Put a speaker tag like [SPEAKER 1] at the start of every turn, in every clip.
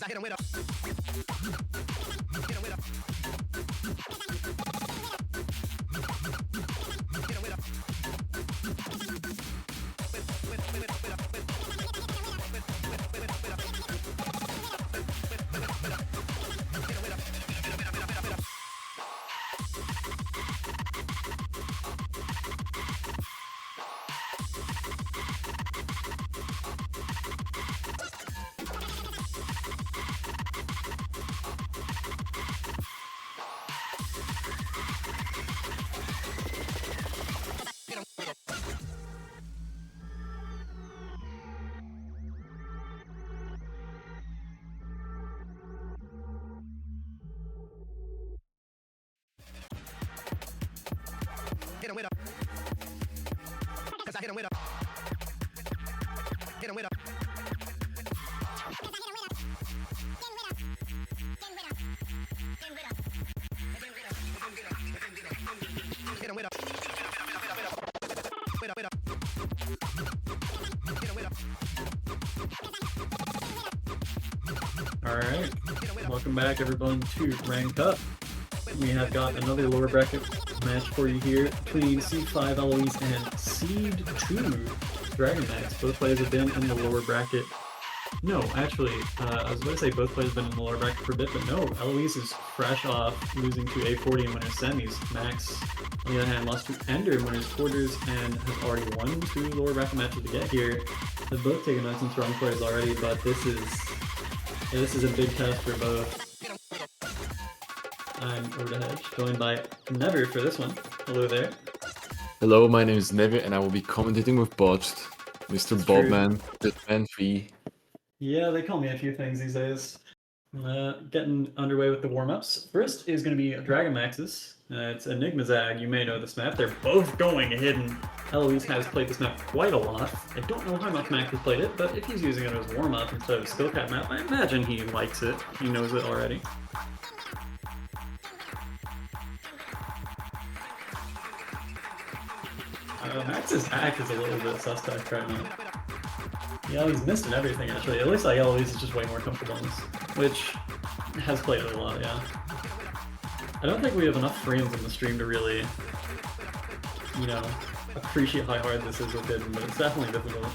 [SPEAKER 1] Hit him with a. Cause I hit him with a. Hit him with a. Hit him with a.
[SPEAKER 2] Alright, welcome back everyone to Ranked Up. We have got another lower bracket match for you here between Seed 5 Eloise and Seed 2 Dragonmaxx. Both players have been in the lower bracket. No, actually, I was about to say both players have been in the lower bracket for a bit, but no, Eloise is fresh off losing to A40 in winners semis. Max, on the other hand, lost to Ender in winners quarters and has already won 2 lower bracket matches to get here. They've both taken out some strong players already, but this is a big test for both. I'm Overhead, joined by Never for this one. Hello there.
[SPEAKER 3] Hello, my name is Never, and I will be commentating with Botched, Mr. Bobman, Bitman 3.
[SPEAKER 2] Yeah, they call me a few things these days. Getting underway with the warm-ups. First is going to be Dragonmaxx's. It's Enigma Zag. You may know this map. They're both going hidden. Eloise has played this map quite a lot. I don't know how much Max has played it, but if he's using it as warm-up instead of a skill cap map, I imagine he likes it. He knows it already. Max's act is a little bit suspect right now. Yeah, he's missed in everything actually. It looks like Eloise is just way more comfortable in this, which has played it a lot, yeah. I don't think we have enough frames on the stream to really, you know, appreciate how hard this is with hidden, but it's definitely difficult.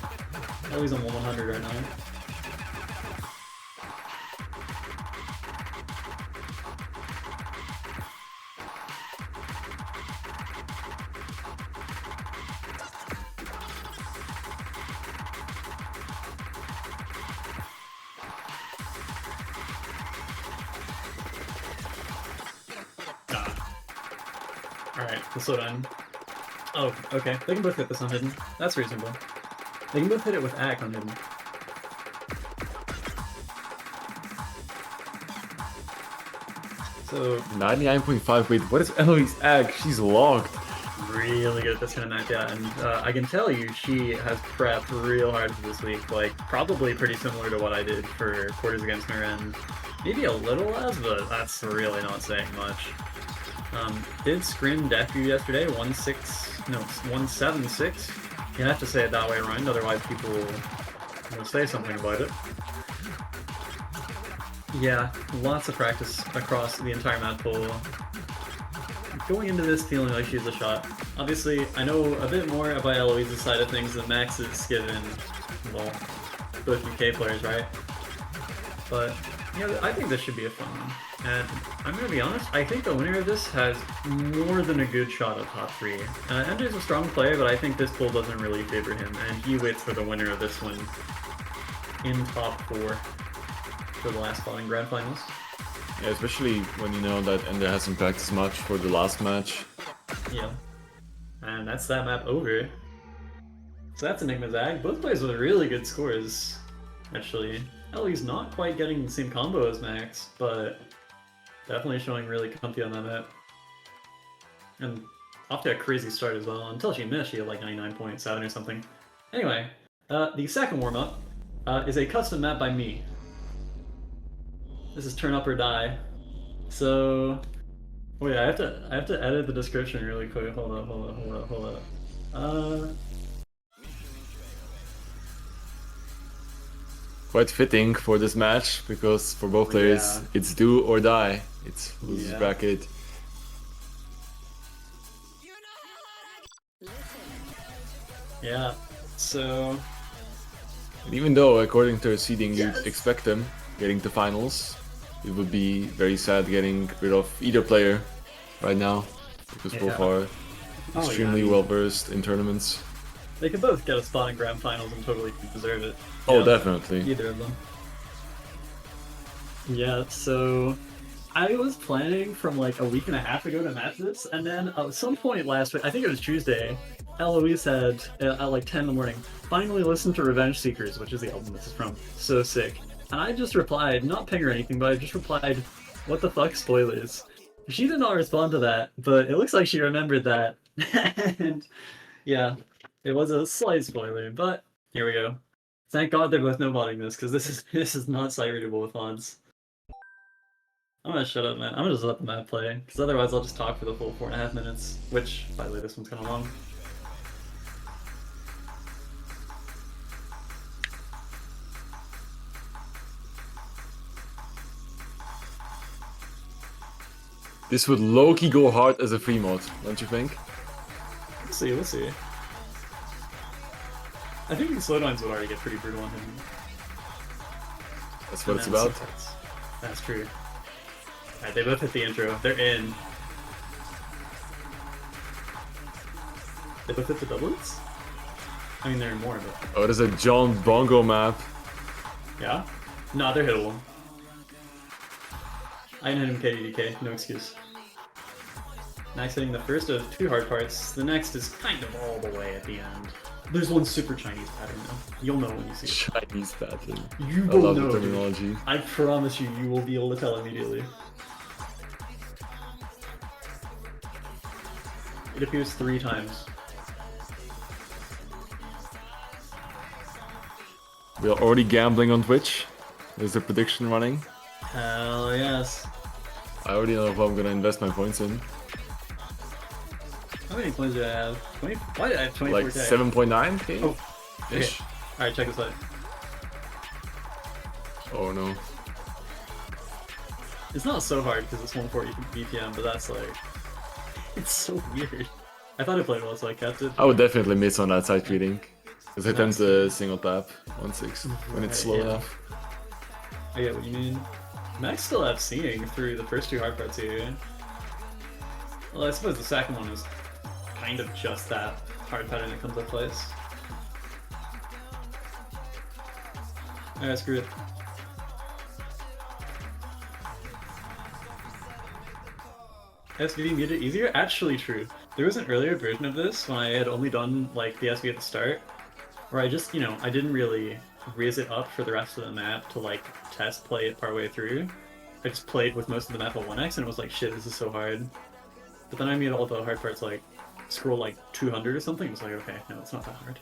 [SPEAKER 2] Eloise on 100 right now. Alright, let's slow down. Oh, okay. They can both hit this on hidden. That's reasonable. They can both hit it with Ack on hidden. So
[SPEAKER 3] 99.5, wait, what is Eloise Ag? She's logged.
[SPEAKER 2] really good at this kind of match, yeah, and I can tell you she has prepped real hard for this week, like probably pretty similar to what I did for quarters against her, and maybe a little less, but that's really not saying much. Did scrim Deku yesterday, 176. You have to say it that way around, otherwise people will say something about it. Yeah, lots of practice across the entire map pool. Going into this feeling like she has a shot. Obviously, I know a bit more about Eloise's side of things than Max is given, well, both UK players, right? But, yeah, I think this should be a fun one. And I'm gonna be honest, I think the winner of this has more than a good shot at top 3. Ender's a strong player, but I think this pool doesn't really favor him, and he waits for the winner of this one in top 4 for the last spot in Grand Finals.
[SPEAKER 3] Yeah, especially when you know that Ender hasn't practiced much for the last match.
[SPEAKER 2] Yeah. And that's that map over. So that's Enigma Zag. Both players with really good scores, actually. Ellie's not quite getting the same combo as Max, but definitely showing really comfy on that map. And off to a crazy start as well. Until she missed, she had like 99.7 or something. Anyway, the second warm-up is a custom map by me. This is Turn Up or Die. So, wait, I have to edit the description really quick. Hold up.
[SPEAKER 3] quite fitting for this match because for both players,
[SPEAKER 2] Yeah.
[SPEAKER 3] it's do or die. It's losers
[SPEAKER 2] Yeah.
[SPEAKER 3] bracket.
[SPEAKER 2] Yeah. So
[SPEAKER 3] And even though, according to seeding, you'd expect them getting to finals, it would be very sad getting rid of either player right now because both
[SPEAKER 2] Yeah.
[SPEAKER 3] are extremely well versed in tournaments.
[SPEAKER 2] they could both get a spot in grand finals and totally deserve it.
[SPEAKER 3] Oh,
[SPEAKER 2] Yeah,
[SPEAKER 3] definitely.
[SPEAKER 2] either of them. Yeah, so I was planning from like a week and a half ago to match this, and then at some point last week, I think it was Tuesday, Eloise said at like 10 in the morning, finally listen to Revenge Seekers, which is the album this is from. So sick. And I just replied, not ping or anything, but I just replied, what the fuck, spoilers? She did not respond to that, but it looks like she remembered that. And yeah, it was a slight spoiler, but here we go. Thank God they're both no-modding this, because this is not sight readable with mods. I'm gonna shut up, man. I'm gonna just let the map play, because otherwise I'll just talk for the full 4.5 minutes, which, by the way, this one's kind of long.
[SPEAKER 3] This would low-key go hard as a free mod, don't you think?
[SPEAKER 2] We'll see, we'll see. I think the slowdowns would already get pretty brutal on him.
[SPEAKER 3] That's what
[SPEAKER 2] And
[SPEAKER 3] it's
[SPEAKER 2] then
[SPEAKER 3] about.
[SPEAKER 2] supports. That's true. Alright, they both hit the intro. They're in. They both hit the doublets? I mean, they're in more, but...
[SPEAKER 3] Oh, there's a John Bongo map.
[SPEAKER 2] Yeah? No, they're hittable. I didn't hit him KDDK, no excuse. Max hitting the first of 2 hard parts. The next is kind of all the way at the end. There's one super Chinese pattern though. You'll know when you see it.
[SPEAKER 3] Chinese pattern.
[SPEAKER 2] You
[SPEAKER 3] I
[SPEAKER 2] will
[SPEAKER 3] love
[SPEAKER 2] know.
[SPEAKER 3] the terminology.
[SPEAKER 2] I promise you, you will be able to tell immediately. It appears 3 times.
[SPEAKER 3] We are already gambling on Twitch. There's a prediction running.
[SPEAKER 2] Hell yes.
[SPEAKER 3] I already know what I'm gonna invest my points in.
[SPEAKER 2] How many points do I have? 20? Why did I have 24?
[SPEAKER 3] Like 7.9k?
[SPEAKER 2] Oh, okay.
[SPEAKER 3] Ish.
[SPEAKER 2] Alright, check this out.
[SPEAKER 3] Oh no.
[SPEAKER 2] It's not so hard because it's 140 BPM, but that's like... It's so weird. I thought I played well, so I kept it.
[SPEAKER 3] I would definitely miss on that side reading. Because I tend to single tap 1/6 when it's slow
[SPEAKER 2] yeah.
[SPEAKER 3] enough.
[SPEAKER 2] I get what you mean. Max still have seeing through the first 2 hard parts here. Well, I suppose the second one is kind of just that hard pattern that comes up place. Alright, screw it. SVD made it easier? Actually true. There was an earlier version of this when I had only done like the SV at the start, where I just, you know, I didn't really raise it up for the rest of the map to like test play it partway through. I just played with most of the map at 1x and it was like, shit, this is so hard. But then I made all the hard parts like scroll like 200 or something. It was like, okay, no, it's not that hard.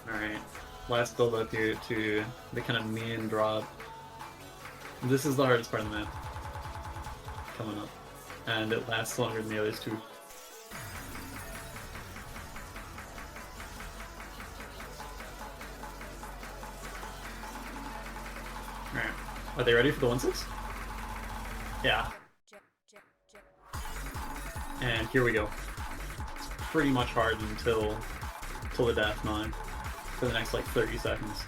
[SPEAKER 2] Alright, last build up here to the kind of main drop. This is the hardest part of the map coming up, and it lasts longer than the others too. Alright, are they ready for the 1/6? Yeah. And here we go. It's pretty much hard until the death mine for the next like 30 seconds.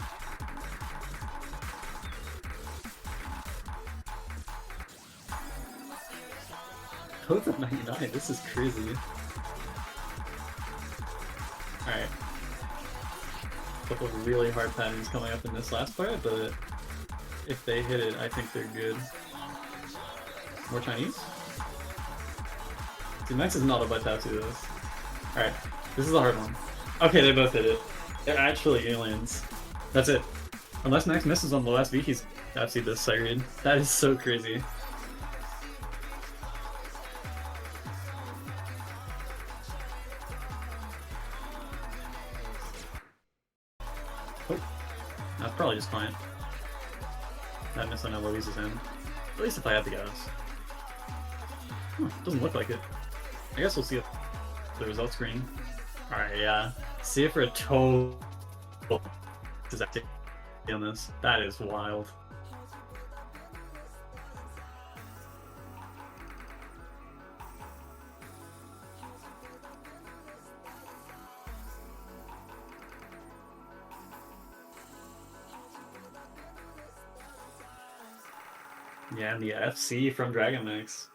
[SPEAKER 2] Both at 99, this is crazy. Alright. A couple of really hard patterns coming up in this last part, but if they hit it, I think they're good. More Chinese? See, Max is not a butt tattoo this. Alright, this is a hard one. Okay, they both hit it. They're actually aliens. That's it. Unless Max misses on the last beat, he's FC this siren. That is so crazy. Oh, that's probably just fine. That miss on Eloise's end. At least if I had the gas. Huh, doesn't look like it. I guess we'll see the results screen. Alright, yeah. See it for a total disaster on this. That is wild. Yeah, and the FC from Dragonmaxx.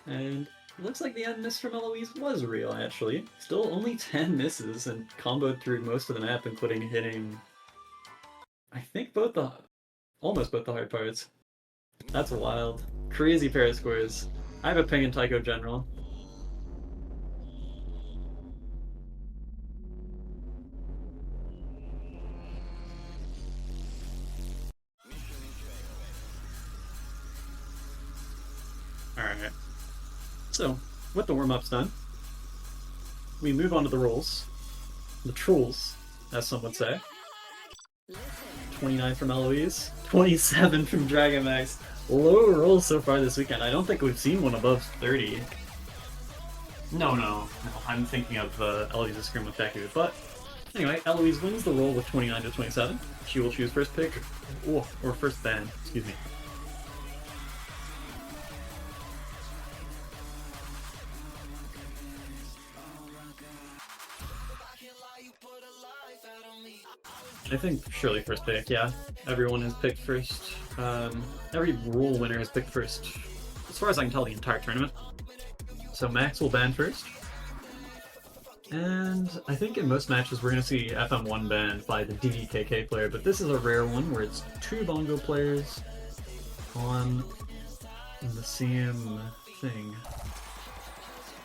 [SPEAKER 2] And it looks like the end miss from Eloise was real, actually. Still only 10 misses and comboed through most of the map, including hitting, I think, almost both the hard parts. That's wild. Crazy pair of scores. I have a ping in Taiko General. Alright. So, with the warm-ups done, we move on to the rolls. The trolls, as some would say. 29 from Eloise, 27 from Dragonmaxx. Low rolls so far this weekend. I don't think we've seen one above 30. No. I'm thinking of Eloise's scrim with Deku. But anyway, Eloise wins the roll with 29 to 27. She will choose first pick, or first ban, excuse me. I think surely first pick, yeah. Everyone has picked first. Every rule winner has picked first, as far as I can tell, the entire tournament. So Max will ban first. And I think in most matches we're going to see FM1 banned by the DDKK player, but this is a rare one where it's two Bongo players on the same thing.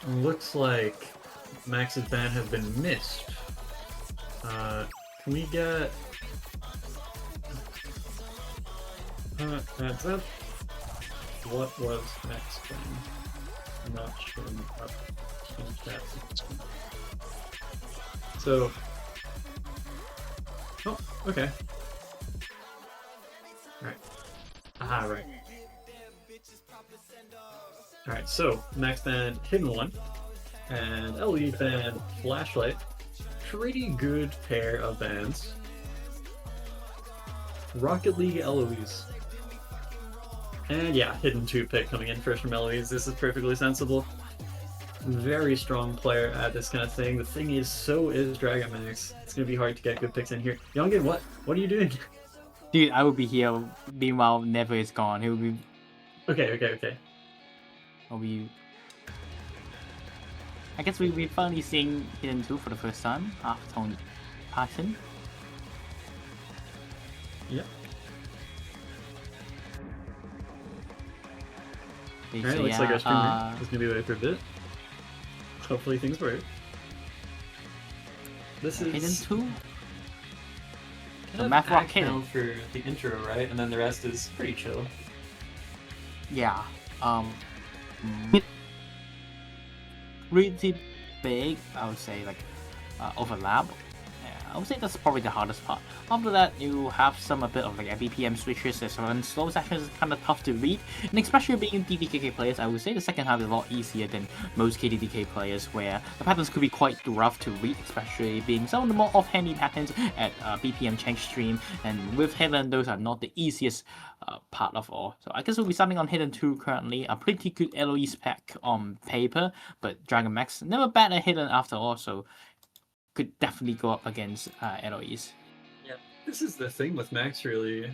[SPEAKER 2] It looks like Max's ban has been missed. Can we get... that's it. What was Max ban? I'm not showing up in chat. So... Oh, okay. Alright. Aha, right. Alright, so Max banned Hidden One, and Ellie banned Flashlight. Pretty good pair of bans. Rocket League Eloise. And yeah, Hidden 2 pick coming in first from Eloise. This is perfectly sensible. Very strong player at this kind of thing. The thing is, so is Dragonmaxx. It's gonna be hard to get good picks in here. Youngin, what are you doing?
[SPEAKER 4] Dude, I will be here. Meanwhile, Never is gone. He'll be.
[SPEAKER 2] Okay.
[SPEAKER 4] I'll be. I guess we're finally seeing Hidden 2 for the first time after Tony passing.
[SPEAKER 2] Yep.
[SPEAKER 4] Alright,
[SPEAKER 2] looks like our streamer is gonna be away for a bit. Hopefully things work. This is
[SPEAKER 4] Hidden 2?
[SPEAKER 2] the
[SPEAKER 4] Math Rock
[SPEAKER 2] count for the intro, right? And then the rest is pretty chill.
[SPEAKER 4] Yeah. Pretty big, I would say, like overlap. Yeah, I would say that's probably the hardest part. After that, you have a bit of like BPM switches as well, and slow sections is kind of tough to read. And especially being DDKK players, I would say the second half is a lot easier than most KDDK players, where the patterns could be quite rough to read, especially being some of the more offhandy patterns at BPM change stream. And with Hidden, those are not the easiest part of all. So I guess we'll be starting on Hidden 2 currently. A pretty good Eloise pack on paper, but Dragonmaxx never bad at Hidden after all, so could definitely go up against Eloise.
[SPEAKER 2] Yeah, this is the thing with Max, really.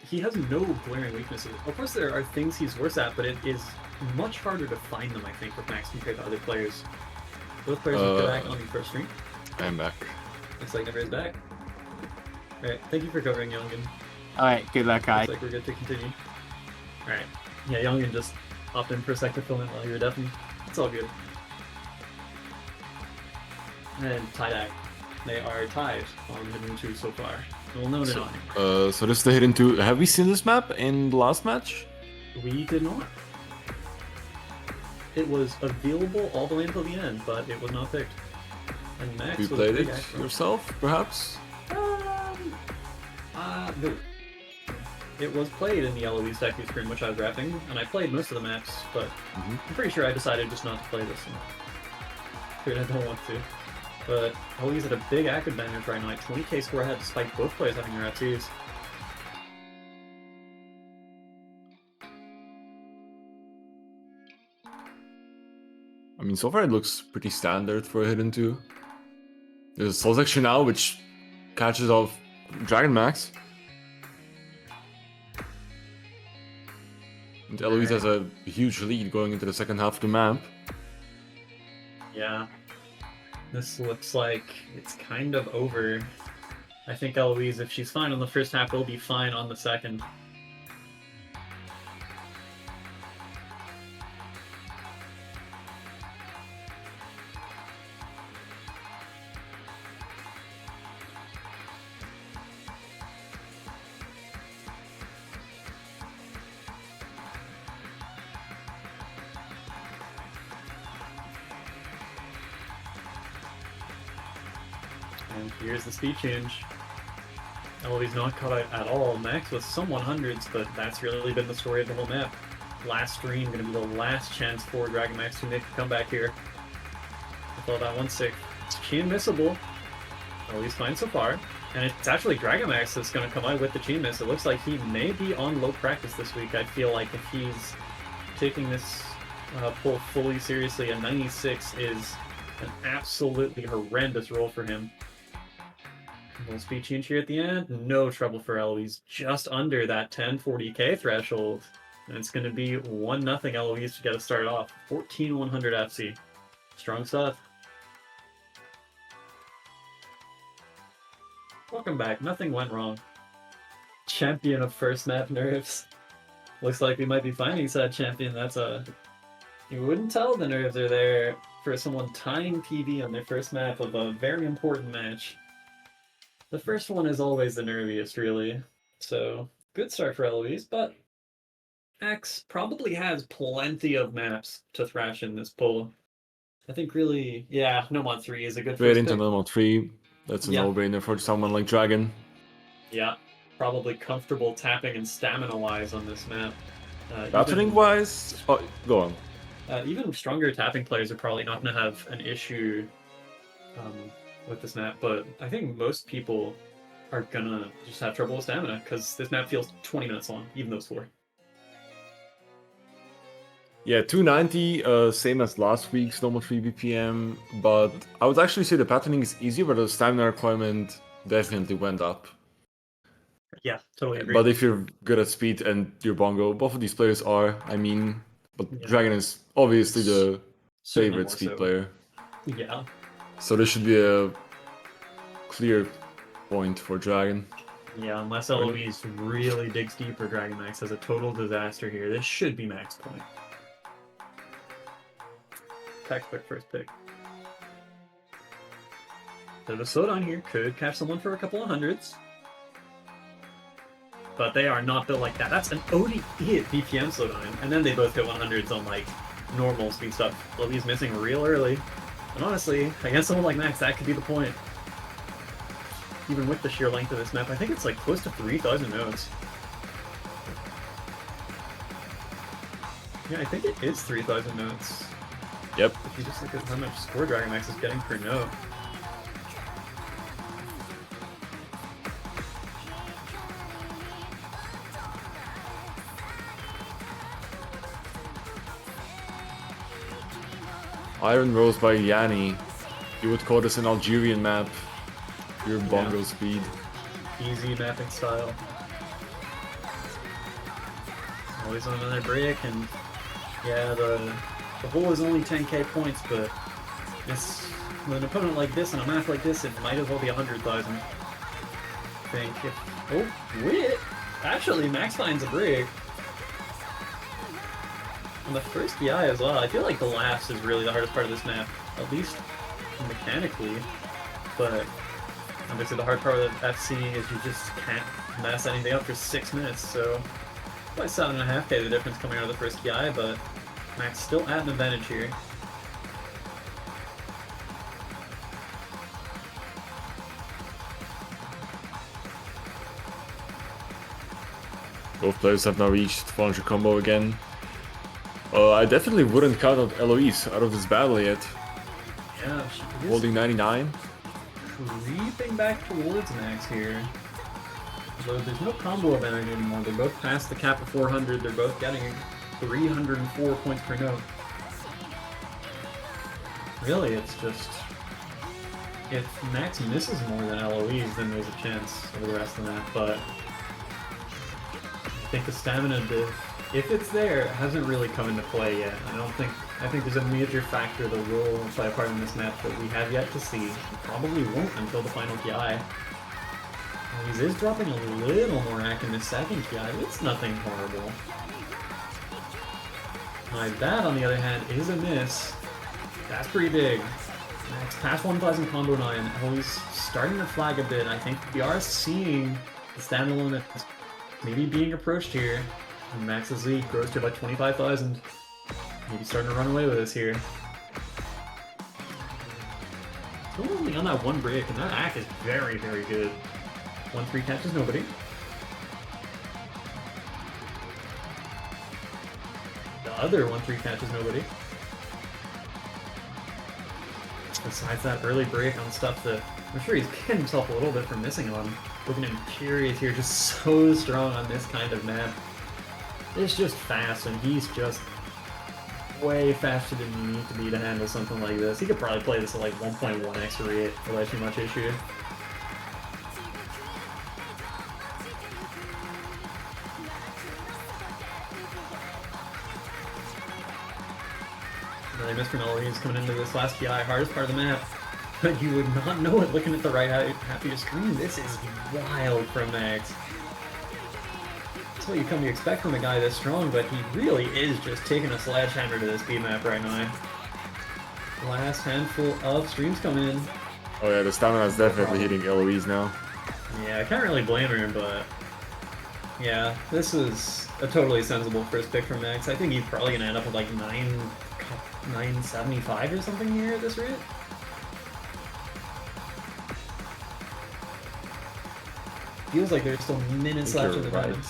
[SPEAKER 2] He has no glaring weaknesses. Of course, there are things he's worse at, but it is much harder to find them, I think, with Max compared to other players. Both players will go back on the first stream.
[SPEAKER 3] I'm back.
[SPEAKER 2] Looks like Never is back. Alright, thank you for covering, Youngin.
[SPEAKER 4] Alright, good luck, guys.
[SPEAKER 2] Looks like we're good to continue. Alright. Yeah, Youngin just hopped in for a sec to film it while you were deafened. It's all good. And tie-dye. They are tied on Hidden 2 so far. We'll note it on.
[SPEAKER 3] So this is the Hidden 2. Have we seen this map in the last match?
[SPEAKER 2] We did not. It was available all the way until the end, but it was not picked. And Max
[SPEAKER 3] You
[SPEAKER 2] was
[SPEAKER 3] played
[SPEAKER 2] big
[SPEAKER 3] it
[SPEAKER 2] actually.
[SPEAKER 3] yourself, perhaps?
[SPEAKER 2] No. it was played in the Eloise deck screen, which I was drafting, and I played most of the maps, but
[SPEAKER 3] Mhm.
[SPEAKER 2] I'm pretty sure I decided just not to play this one. Figured I don't want to. But Eloise at a big active advantage right now, 20k score ahead, despite both players having their F2s.
[SPEAKER 3] I mean, so far it looks pretty standard for a hidden 2. There's a soul section now, which catches off Dragonmaxx. And Eloise has a huge lead going into the second half of the map.
[SPEAKER 2] Yeah. This looks like it's kind of over. I think Eloise, if she's fine on the first half, will be fine on the second. And here's the speed change. Eloise not caught out at all. Max with some 100s, but that's really been the story of the whole map. Last stream, going to be the last chance for Dragonmaxx to make a comeback here. With all that 1-6. It's chain missable. Eloise fine so far. And it's actually Dragonmaxx that's going to come out with the chain miss. It looks like he may be on low practice this week. I feel like if he's taking this pull fully seriously, a 96 is an absolutely horrendous roll for him. Little speed change here at the end. No trouble for Eloise. Just under that 1040k threshold. And it's going to be 1-0 Eloise to get us started off. 14,100 FC. Strong stuff. Welcome back. Nothing went wrong. Champion of first map nerves. Looks like we might be finding said champion. That's a... You wouldn't tell the nerves are there for someone tying PB on their first map of a very important match. The first one is always the nerviest, really. So, good start for Eloise, but X probably has plenty of maps to thrash in this pull. I think really, yeah, Nomad 3 is a good
[SPEAKER 3] Straight
[SPEAKER 2] first
[SPEAKER 3] into
[SPEAKER 2] pick.
[SPEAKER 3] Nomad 3. That's a no-brainer for someone like Dragon.
[SPEAKER 2] Yeah, probably comfortable tapping and stamina-wise on this map.
[SPEAKER 3] Battling-wise? Oh, go on.
[SPEAKER 2] Even stronger tapping players are probably not going to have an issue with this map, but I think most people are gonna just have trouble with stamina because this map feels 20 minutes long, even though it's 4.
[SPEAKER 3] Yeah, 290, same as last week's normal 3 BPM, but I would actually say the patterning is easier, but the stamina requirement definitely went up.
[SPEAKER 2] Yeah, totally agree.
[SPEAKER 3] But if you're good at speed and you're bongo, both of these players are, I mean, but
[SPEAKER 2] Yeah.
[SPEAKER 3] Dragon is obviously the
[SPEAKER 2] Certainly
[SPEAKER 3] favorite
[SPEAKER 2] more
[SPEAKER 3] speed
[SPEAKER 2] so.
[SPEAKER 3] player.
[SPEAKER 2] Yeah.
[SPEAKER 3] So this should be a clear point for Dragon.
[SPEAKER 2] Yeah, unless Eloise really digs deeper, Dragonmaxx has a total disaster here. This should be max point. Textbook first pick. So the Sodan here could catch someone for a couple of hundreds. But they are not built like that. That's an OD hit BPM Sodan. And then they both hit 100s on like normal speed stuff. Eloise missing real early. And honestly, against someone like Max, that could be the point. Even with the sheer length of this map, I think it's like close to 3,000 nodes. Yeah, I think it is 3,000 nodes.
[SPEAKER 3] Yep.
[SPEAKER 2] If you just look at how much score Dragonmaxx is getting per note.
[SPEAKER 3] Iron Rose by Yanni. You would call this an Algerian map. Your bongo speed.
[SPEAKER 2] Easy mapping style. Always on another break, and yeah, the hole is only 10k points, but this, with an opponent like this and a map like this, it might as well be 100,000. I think. Oh, wait! Actually, Max finds a break. On the first DI as well. I feel like the last is really the hardest part of this map, at least mechanically, but obviously the hard part of the FC is you just can't mess anything up for 6 minutes, so probably 7.5k the difference coming out of the first DI, but Max still at an advantage here.
[SPEAKER 3] Both players have now reached 400 combo again. I definitely wouldn't count out Eloise out of this battle yet.
[SPEAKER 2] Yeah, she is
[SPEAKER 3] Holding 99.
[SPEAKER 2] creeping back towards Max here. Although there's no combo advantage anymore. They're both past the cap of 400. They're both getting 304 points per note. Really, it's just... if Max misses more than Eloise, then there's a chance over the rest of the map, but... I think the stamina diff, if it's there, hasn't really come into play yet. I think there's a major factor that will play a part in this match that we have yet to see. Probably won't until the final PI. Eloise is dropping a little more hack in the second PI, but it's nothing horrible. That, on the other hand, is a miss. That's pretty big. Max past 1000 combo 9. Eloise starting to flag a bit. I think we are seeing the stamina limit maybe being approached here. And Max's lead grows to about 25,000. Maybe starting to run away with us here. Still only on that one break, and that hack is very, very good. 1-3 catches nobody. The other 1-3 catches nobody. Besides that early break on stuff that I'm sure he's kicking himself a little bit for missing on. Looking at Curious here, just so strong on this kind of map. It's just fast, and he's just way faster than you need to be to handle something like this. He could probably play this at like 1.1x rate without too much issue. Really missed from Eloise coming into this last PI, hardest part of the map. But you would not know it looking at the right half of your screen. This is wild from Max. That's what you come to expect from a guy this strong, but he really is just taking a sledgehammer to this B map right now. Last handful of streams come in.
[SPEAKER 3] Oh yeah, the stamina is definitely hitting Eloise now.
[SPEAKER 2] Yeah, I can't really blame her, but... yeah, this is a totally sensible first pick from Max. I think he's probably going to end up with like 975 or something here at this rate. Feels like there's still minutes left in the
[SPEAKER 3] right.
[SPEAKER 2] round.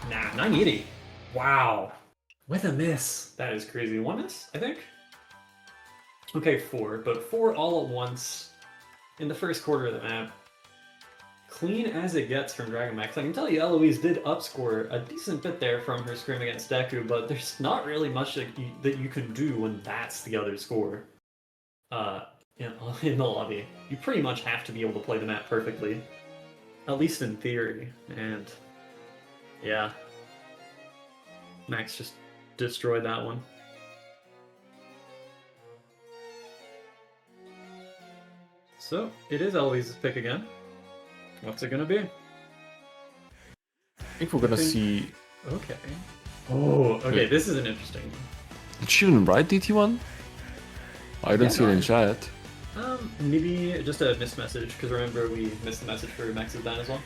[SPEAKER 2] Nah, 980. Wow. With a miss. That is crazy. One miss, I think? Okay, 4. But 4 all at once in the first quarter of the map. Clean as it gets from Dragonmaxx. I can tell you Eloise did upscore a decent bit there from her scrim against Deku, but there's not really much that you can do when that's the other score. In the lobby. You pretty much have to be able to play the map perfectly. At least in theory, and yeah. Max just destroyed that one. So, it is Eloise's pick again. What's it gonna be?
[SPEAKER 3] I think we're gonna see...
[SPEAKER 2] okay. Oh, okay,
[SPEAKER 3] Wait.
[SPEAKER 2] this is an interesting one.
[SPEAKER 3] Did she even write DT1? I don't see it in chat.
[SPEAKER 2] Maybe just a missed message, because remember we missed the message for Max's ban as well.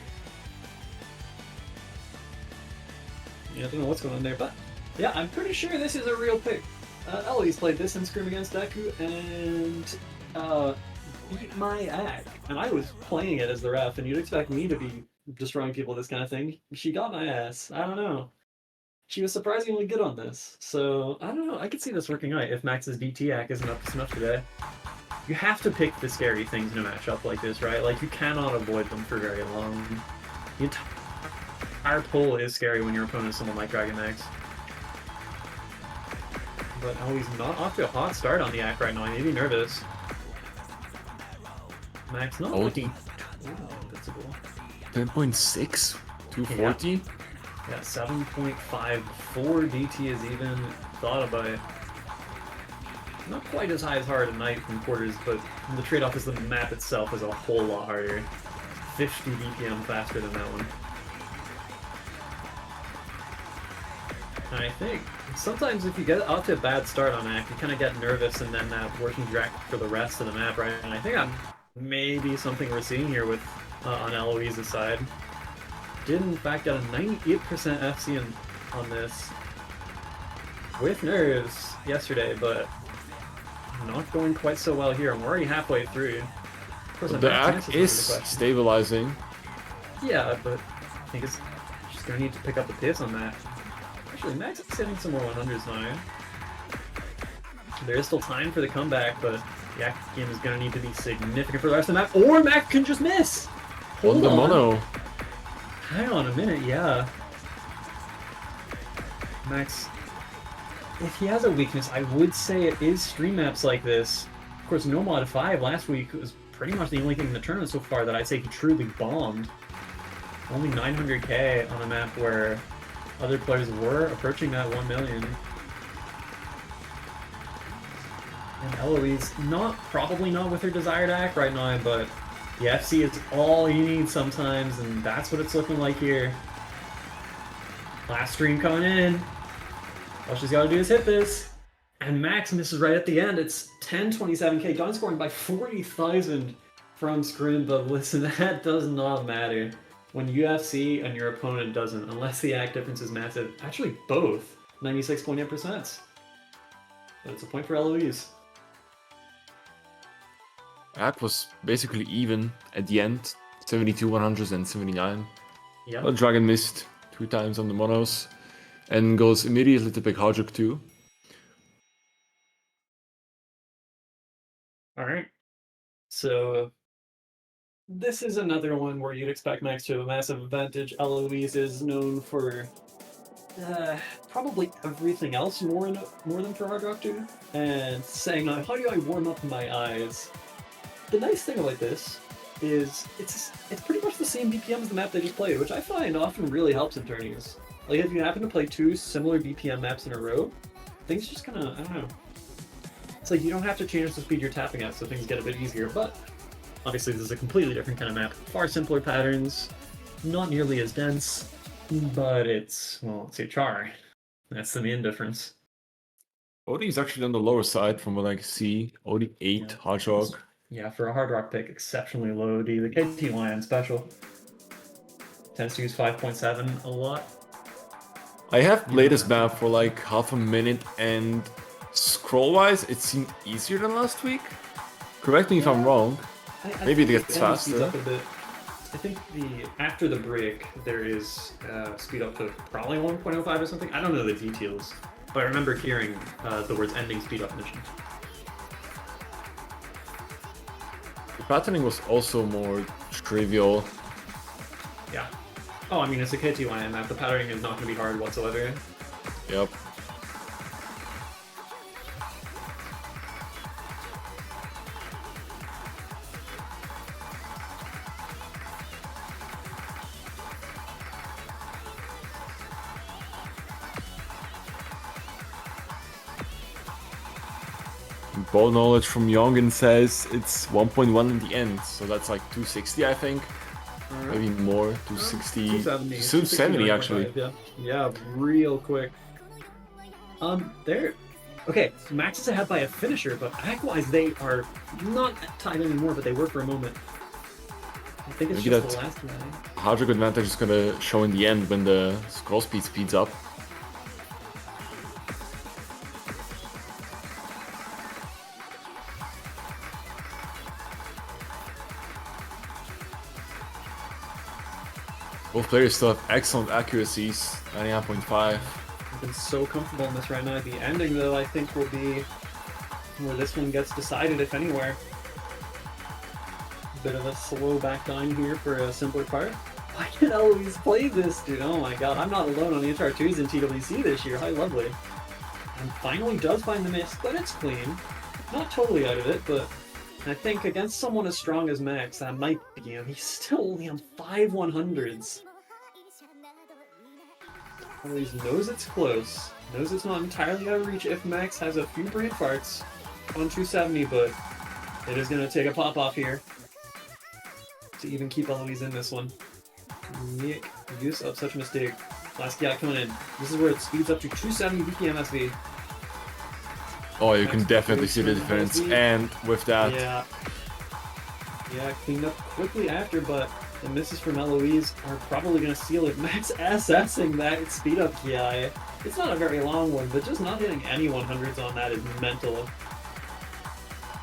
[SPEAKER 2] Yeah, I don't know what's going on there, but yeah, I'm pretty sure this is a real pick. Eloise played this in Scrim against Deku and beat my act. And I was playing it as the ref, and you'd expect me to be destroying people with this kind of thing. She got my ass. I don't know. She was surprisingly good on this. So, I don't know. I could see this working out if Max's DT act isn't up to snuff today. You have to pick the scary things in a matchup like this, right? Like, you cannot avoid them for very long. The entire pull is scary when your opponent is someone like Dragonmaxx. But oh, he's not off to a hot start on the act right now. He may be nervous. Max not looking too invincible.
[SPEAKER 3] 10.6? 240?
[SPEAKER 2] Yeah, 7.5 before DT is even thought about. Not quite as high as hard at night from quarters, but the trade-off is the map itself is a whole lot harder. 50 BPM faster than that one. And I think sometimes if you get off to a bad start on Act, you kind of get nervous and then working direct for the rest of the map, right? And I think that may be something we're seeing here with on Eloise's side. Did in fact get a 98% FC on this with nerves yesterday, but not going quite so well here. I'm already halfway through.
[SPEAKER 3] The act is stabilizing.
[SPEAKER 2] Yeah, but I think it's just gonna need to pick up the pace on that. Actually, Max is hitting some more 100s now. There is still time for the comeback, but the active game is gonna need to be significant for the rest of the map, or Max can just miss!
[SPEAKER 3] On the mono.
[SPEAKER 2] Hang on a minute, yeah. Max, if he has a weakness, I would say it is stream maps like this. Of course, No Mod 5 last week was pretty much the only thing in the tournament so far that I'd say he truly bombed. Only 900k on a map where other players were approaching that 1 million. And Eloise, probably not with her desired act right now, but the FC is all you need sometimes, and that's what it's looking like here. Last stream coming in. All she's got to do is hit this. And Max misses right at the end. It's 1027k, down scoring by 40,000 from Scrim, but listen, that does not matter when UFC and your opponent doesn't, unless the act difference is massive. Actually, both. 96.8%. But it's a point for Eloise.
[SPEAKER 3] Act was basically even at the end. 72, 100, and 79.
[SPEAKER 2] Yeah.
[SPEAKER 3] Well, Dragon missed 2 times on the monos. And goes immediately to pick Hajuk too.
[SPEAKER 2] Alright. So this is another one where you'd expect Max to have a massive advantage. Eloise is known for probably everything else more than for Hard Rock 2. And saying, now, how do I warm up my eyes? The nice thing about this is it's pretty much the same BPM as the map they just played, which I find often really helps in tourneys. Like, if you happen to play 2 similar BPM maps in a row, things just kind of, I don't know. It's like you don't have to change the speed you're tapping at, so things get a bit easier, but obviously this is a completely different kind of map. Far simpler patterns, not nearly as dense, but it's, well, it's HR. That's the main difference.
[SPEAKER 3] Odie is actually on the lower side from what I can see. Odie 8, Hard Rock.
[SPEAKER 2] Yeah, for a Hard Rock pick, exceptionally low D. The KT Lion special tends to use 5.7 a lot.
[SPEAKER 3] I have played this map for like half a minute, and scroll-wise, it seemed easier than last week. Correct me if I'm wrong. Maybe it gets faster.
[SPEAKER 2] Up a bit. I think after the break, there is speed up to probably 1.05 or something. I don't know the details, but I remember hearing the words ending speed up mission.
[SPEAKER 3] The patterning was also more trivial.
[SPEAKER 2] Yeah. Oh, I mean, it's a KTYM map. The patterning is not going to be hard whatsoever.
[SPEAKER 3] Yep. Ball knowledge from Yongin says it's 1.1 in the end, so that's like 260, I think. Maybe more, 260, 270 actually.
[SPEAKER 2] Yeah, real quick. There. Okay, Max is ahead by a finisher, but act-wise they are not tied anymore, but they were for a moment. I think it's
[SPEAKER 3] Maybe
[SPEAKER 2] just the last round.
[SPEAKER 3] Hardrock advantage is gonna show in the end when the scroll speed speeds up. Both players still have excellent accuracies, 99.5.
[SPEAKER 2] I've been so comfortable in this right now. The ending, though, I think will be where this one gets decided, if anywhere. Bit of a slow back down here for a simpler part. Why can Eloise play this, dude? Oh my god, I'm not alone on the HR2s in TWC this year. How lovely. And finally does find the miss, but it's clean. Not totally out of it, but I think against someone as strong as Max, that might be him. He's still only on 5 100s. Eloise knows it's close, knows it's not entirely out of reach if Max has a few brain farts on 270, but it is going to take a pop-off here to even keep Eloise in this one. Make use of such a mistake. Last guy coming in. This is where it speeds up to 270 BPM SV.
[SPEAKER 3] Oh, you can definitely see the difference, and with that...
[SPEAKER 2] Yeah, cleaned up quickly after, but the misses from Eloise are probably going to seal it. Max SSing that speed up KI. It's not a very long one, but just not hitting any 100s on that is mental.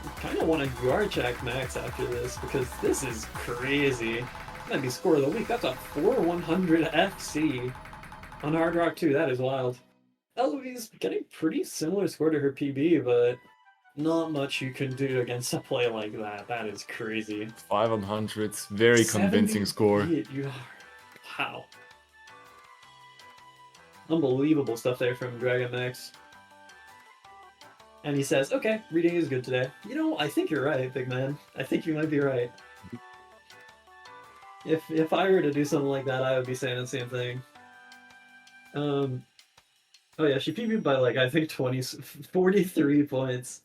[SPEAKER 2] I kind of want to guard check Max after this, because this is crazy. That'd be score of the week. That's a 4-100 FC on Hard Rock 2. That is wild. Eloise getting pretty similar score to her PB, but not much you can do against a play like that. That is crazy.
[SPEAKER 3] 500, very convincing score.
[SPEAKER 2] You are. Wow. Unbelievable stuff there from Dragonmaxx. And he says, okay, reading is good today. You know, I think you're right, big man. I think you might be right. If I were to do something like that, I would be saying the same thing. Oh yeah, she PB'd by like, I think 43 points.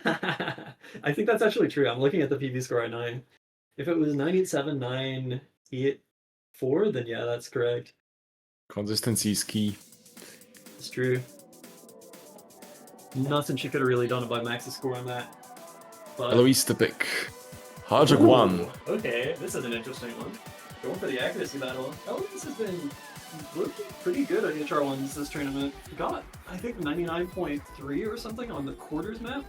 [SPEAKER 2] I think that's actually true. I'm looking at the PB score at 9. If it was 987, 984, then yeah, that's correct.
[SPEAKER 3] Consistency is key.
[SPEAKER 2] It's true. Nothing she could have really done about Max's score on that. But...
[SPEAKER 3] Eloise the pick. Hard Rock 1.
[SPEAKER 2] Okay, this is an interesting one. Going for the accuracy battle. Eloise has been looking pretty good at HR1s this tournament. Got, I think, 99.3 or something on the quarters map.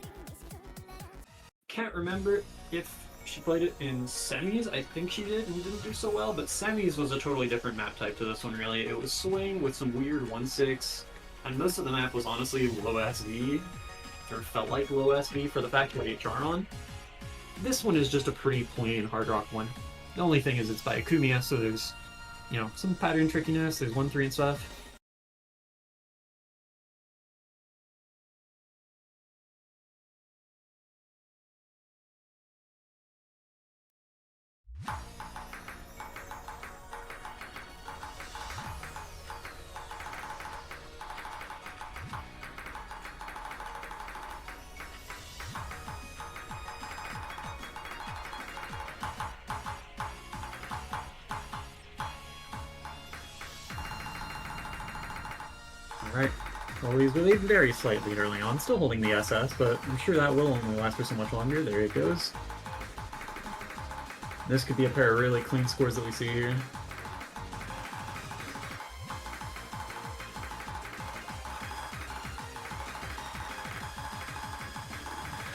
[SPEAKER 2] Can't remember if she played it in semis. I think she did and didn't do so well, but semis was a totally different map type to this one, really. It was swing with some weird 1-6, and most of the map was honestly low SV, or felt like low SV for the fact of HR on. This one is just a pretty plain Hard Rock one. The only thing is it's by Akumiya, so there's, you know, some pattern trickiness, there's 1-3 and stuff. Alright, well, he's with a very slight lead early on, still holding the SS, but I'm sure that will only last for so much longer. There it goes. This could be a pair of really clean scores that we see here.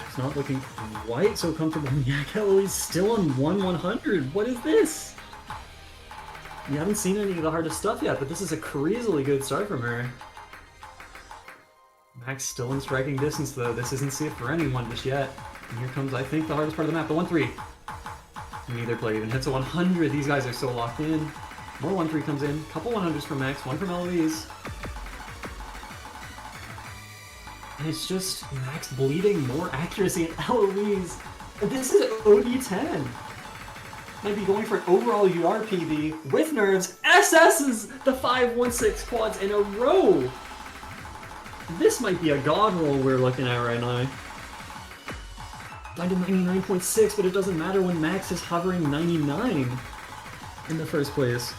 [SPEAKER 2] It's not looking quite so comfortable. Eloise still on 1-100. What is this? You haven't seen any of the hardest stuff yet, but this is a crazily good start from her. Max still in striking distance, though. This isn't safe for anyone just yet. And here comes, I think, the hardest part of the map, the 1-3. Neither player even hits a 100. These guys are so locked in. More 1-3 comes in. Couple 100s from Max, one from Eloise. And it's just Max bleeding more accuracy and Eloise. This is OD10. Might be going for an overall URPB with nerves. SS's the 5-1-6 quads in a row. This might be a god roll we're looking at right now. Died to 99.6, but it doesn't matter when Max is hovering 99 in the first place.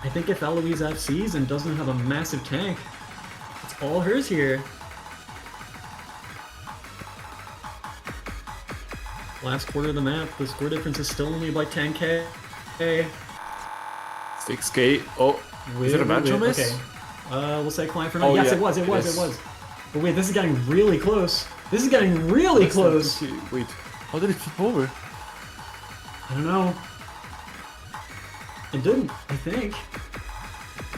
[SPEAKER 2] I think if Eloise FCs and doesn't have a massive tank, it's all hers here. Last quarter of the map, the score difference is still only by 10k.
[SPEAKER 3] 6k. Oh, is it a match on this?
[SPEAKER 2] Okay. We'll say climb for now.
[SPEAKER 3] Oh,
[SPEAKER 2] yes,
[SPEAKER 3] yeah.
[SPEAKER 2] it was.
[SPEAKER 3] Yes.
[SPEAKER 2] But wait, this is getting really close. This is getting really close.
[SPEAKER 3] Wait, how did it flip over?
[SPEAKER 2] I don't know. It didn't, I think.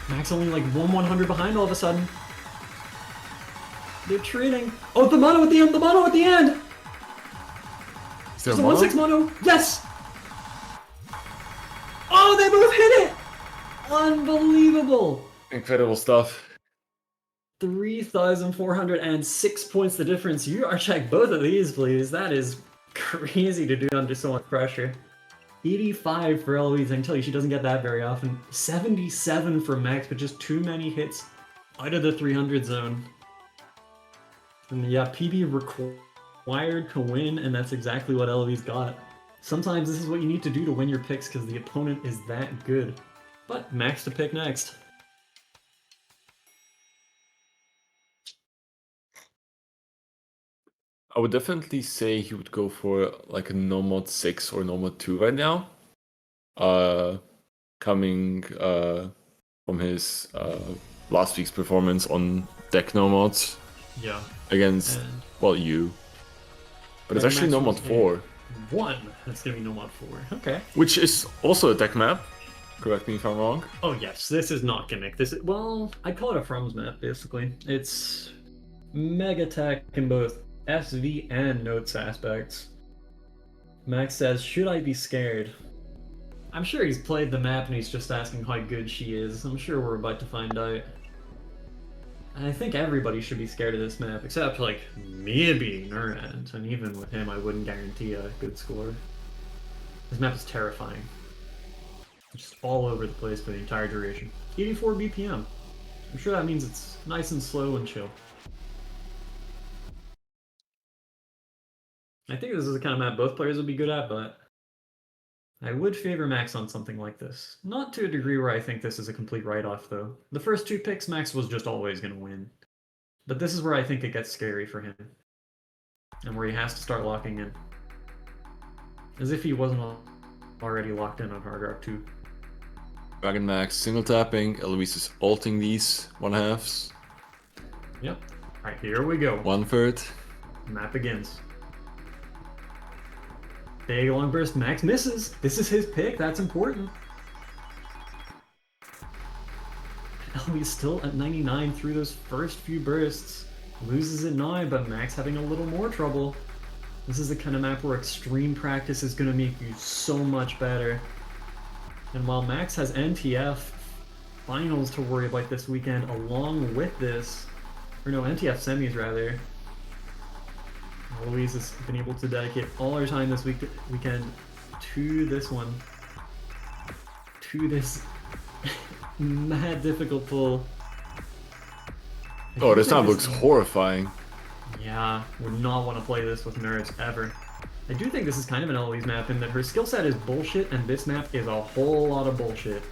[SPEAKER 2] Max only like 1-100 behind all of a sudden. They're trading. Oh, the mono at the end! The mono at the end!
[SPEAKER 3] Is there
[SPEAKER 2] It's
[SPEAKER 3] a
[SPEAKER 2] a
[SPEAKER 3] mono?
[SPEAKER 2] 1-6 mono! Yes! Oh, they both hit it! Unbelievable!
[SPEAKER 3] Incredible stuff.
[SPEAKER 2] 3,406 points the difference. You are check both of these, please. That is crazy to do under so much pressure. 85 for Eloise. I can tell you she doesn't get that very often. 77 for Max, but just too many hits out of the 300 zone. And yeah, PB required to win, and that's exactly what Eloise got. Sometimes this is what you need to do to win your picks because the opponent is that good. But Max to pick next.
[SPEAKER 3] I would definitely say he would go for like a no mod 6 or no mod 2 right now. Coming from his last week's performance on deck no mods.
[SPEAKER 2] Yeah.
[SPEAKER 3] Against,
[SPEAKER 2] And
[SPEAKER 3] well, you. But it's
[SPEAKER 2] and
[SPEAKER 3] actually
[SPEAKER 2] Max
[SPEAKER 3] no mod
[SPEAKER 2] was
[SPEAKER 3] 4.
[SPEAKER 2] 1. That's gonna be no mod 4. Okay.
[SPEAKER 3] Which is also a tech map. Correct me if I'm wrong.
[SPEAKER 2] Oh yes, this is not gimmick. This is, well, I call it a From's map basically. It's mega tech in both SV and notes aspects. Max says, should I be scared? I'm sure he's played the map and he's just asking how good she is. I'm sure we're about to find out. And I think everybody should be scared of this map, except, like, maybe Nurant. And even with him, I wouldn't guarantee a good score. This map is terrifying. Just all over the place for the entire duration. 84 BPM. I'm sure that means it's nice and slow and chill. I think this is the kind of map both players would be good at, but I would favor Max on something like this. Not to a degree where I think this is a complete write-off, though. The first 2 picks, Max was just always going to win. But this is where I think it gets scary for him. And where he has to start locking in. As if he wasn't already locked in on Hard Rock 2.
[SPEAKER 3] Dragonmaxx single tapping, Eloise is ulting these 1/2s.
[SPEAKER 2] Yep. Alright, here we go.
[SPEAKER 3] 1/3.
[SPEAKER 2] Map begins. Big long burst, Max misses. This is his pick, that's important. Eloise still at 99 through those first few bursts. Loses it now, but Max having a little more trouble. This is the kind of map where extreme practice is going to make you so much better. And while Max has NTF finals to worry about this weekend along with this, or no, NTF semis rather, Eloise has been able to dedicate all her time this weekend to this one. To this mad difficult pull.
[SPEAKER 3] Oh, this map looks horrifying.
[SPEAKER 2] Yeah, would not want to play this with nerves ever. I do think this is kind of an Eloise map in that her skill set is bullshit and this map is a whole lot of bullshit.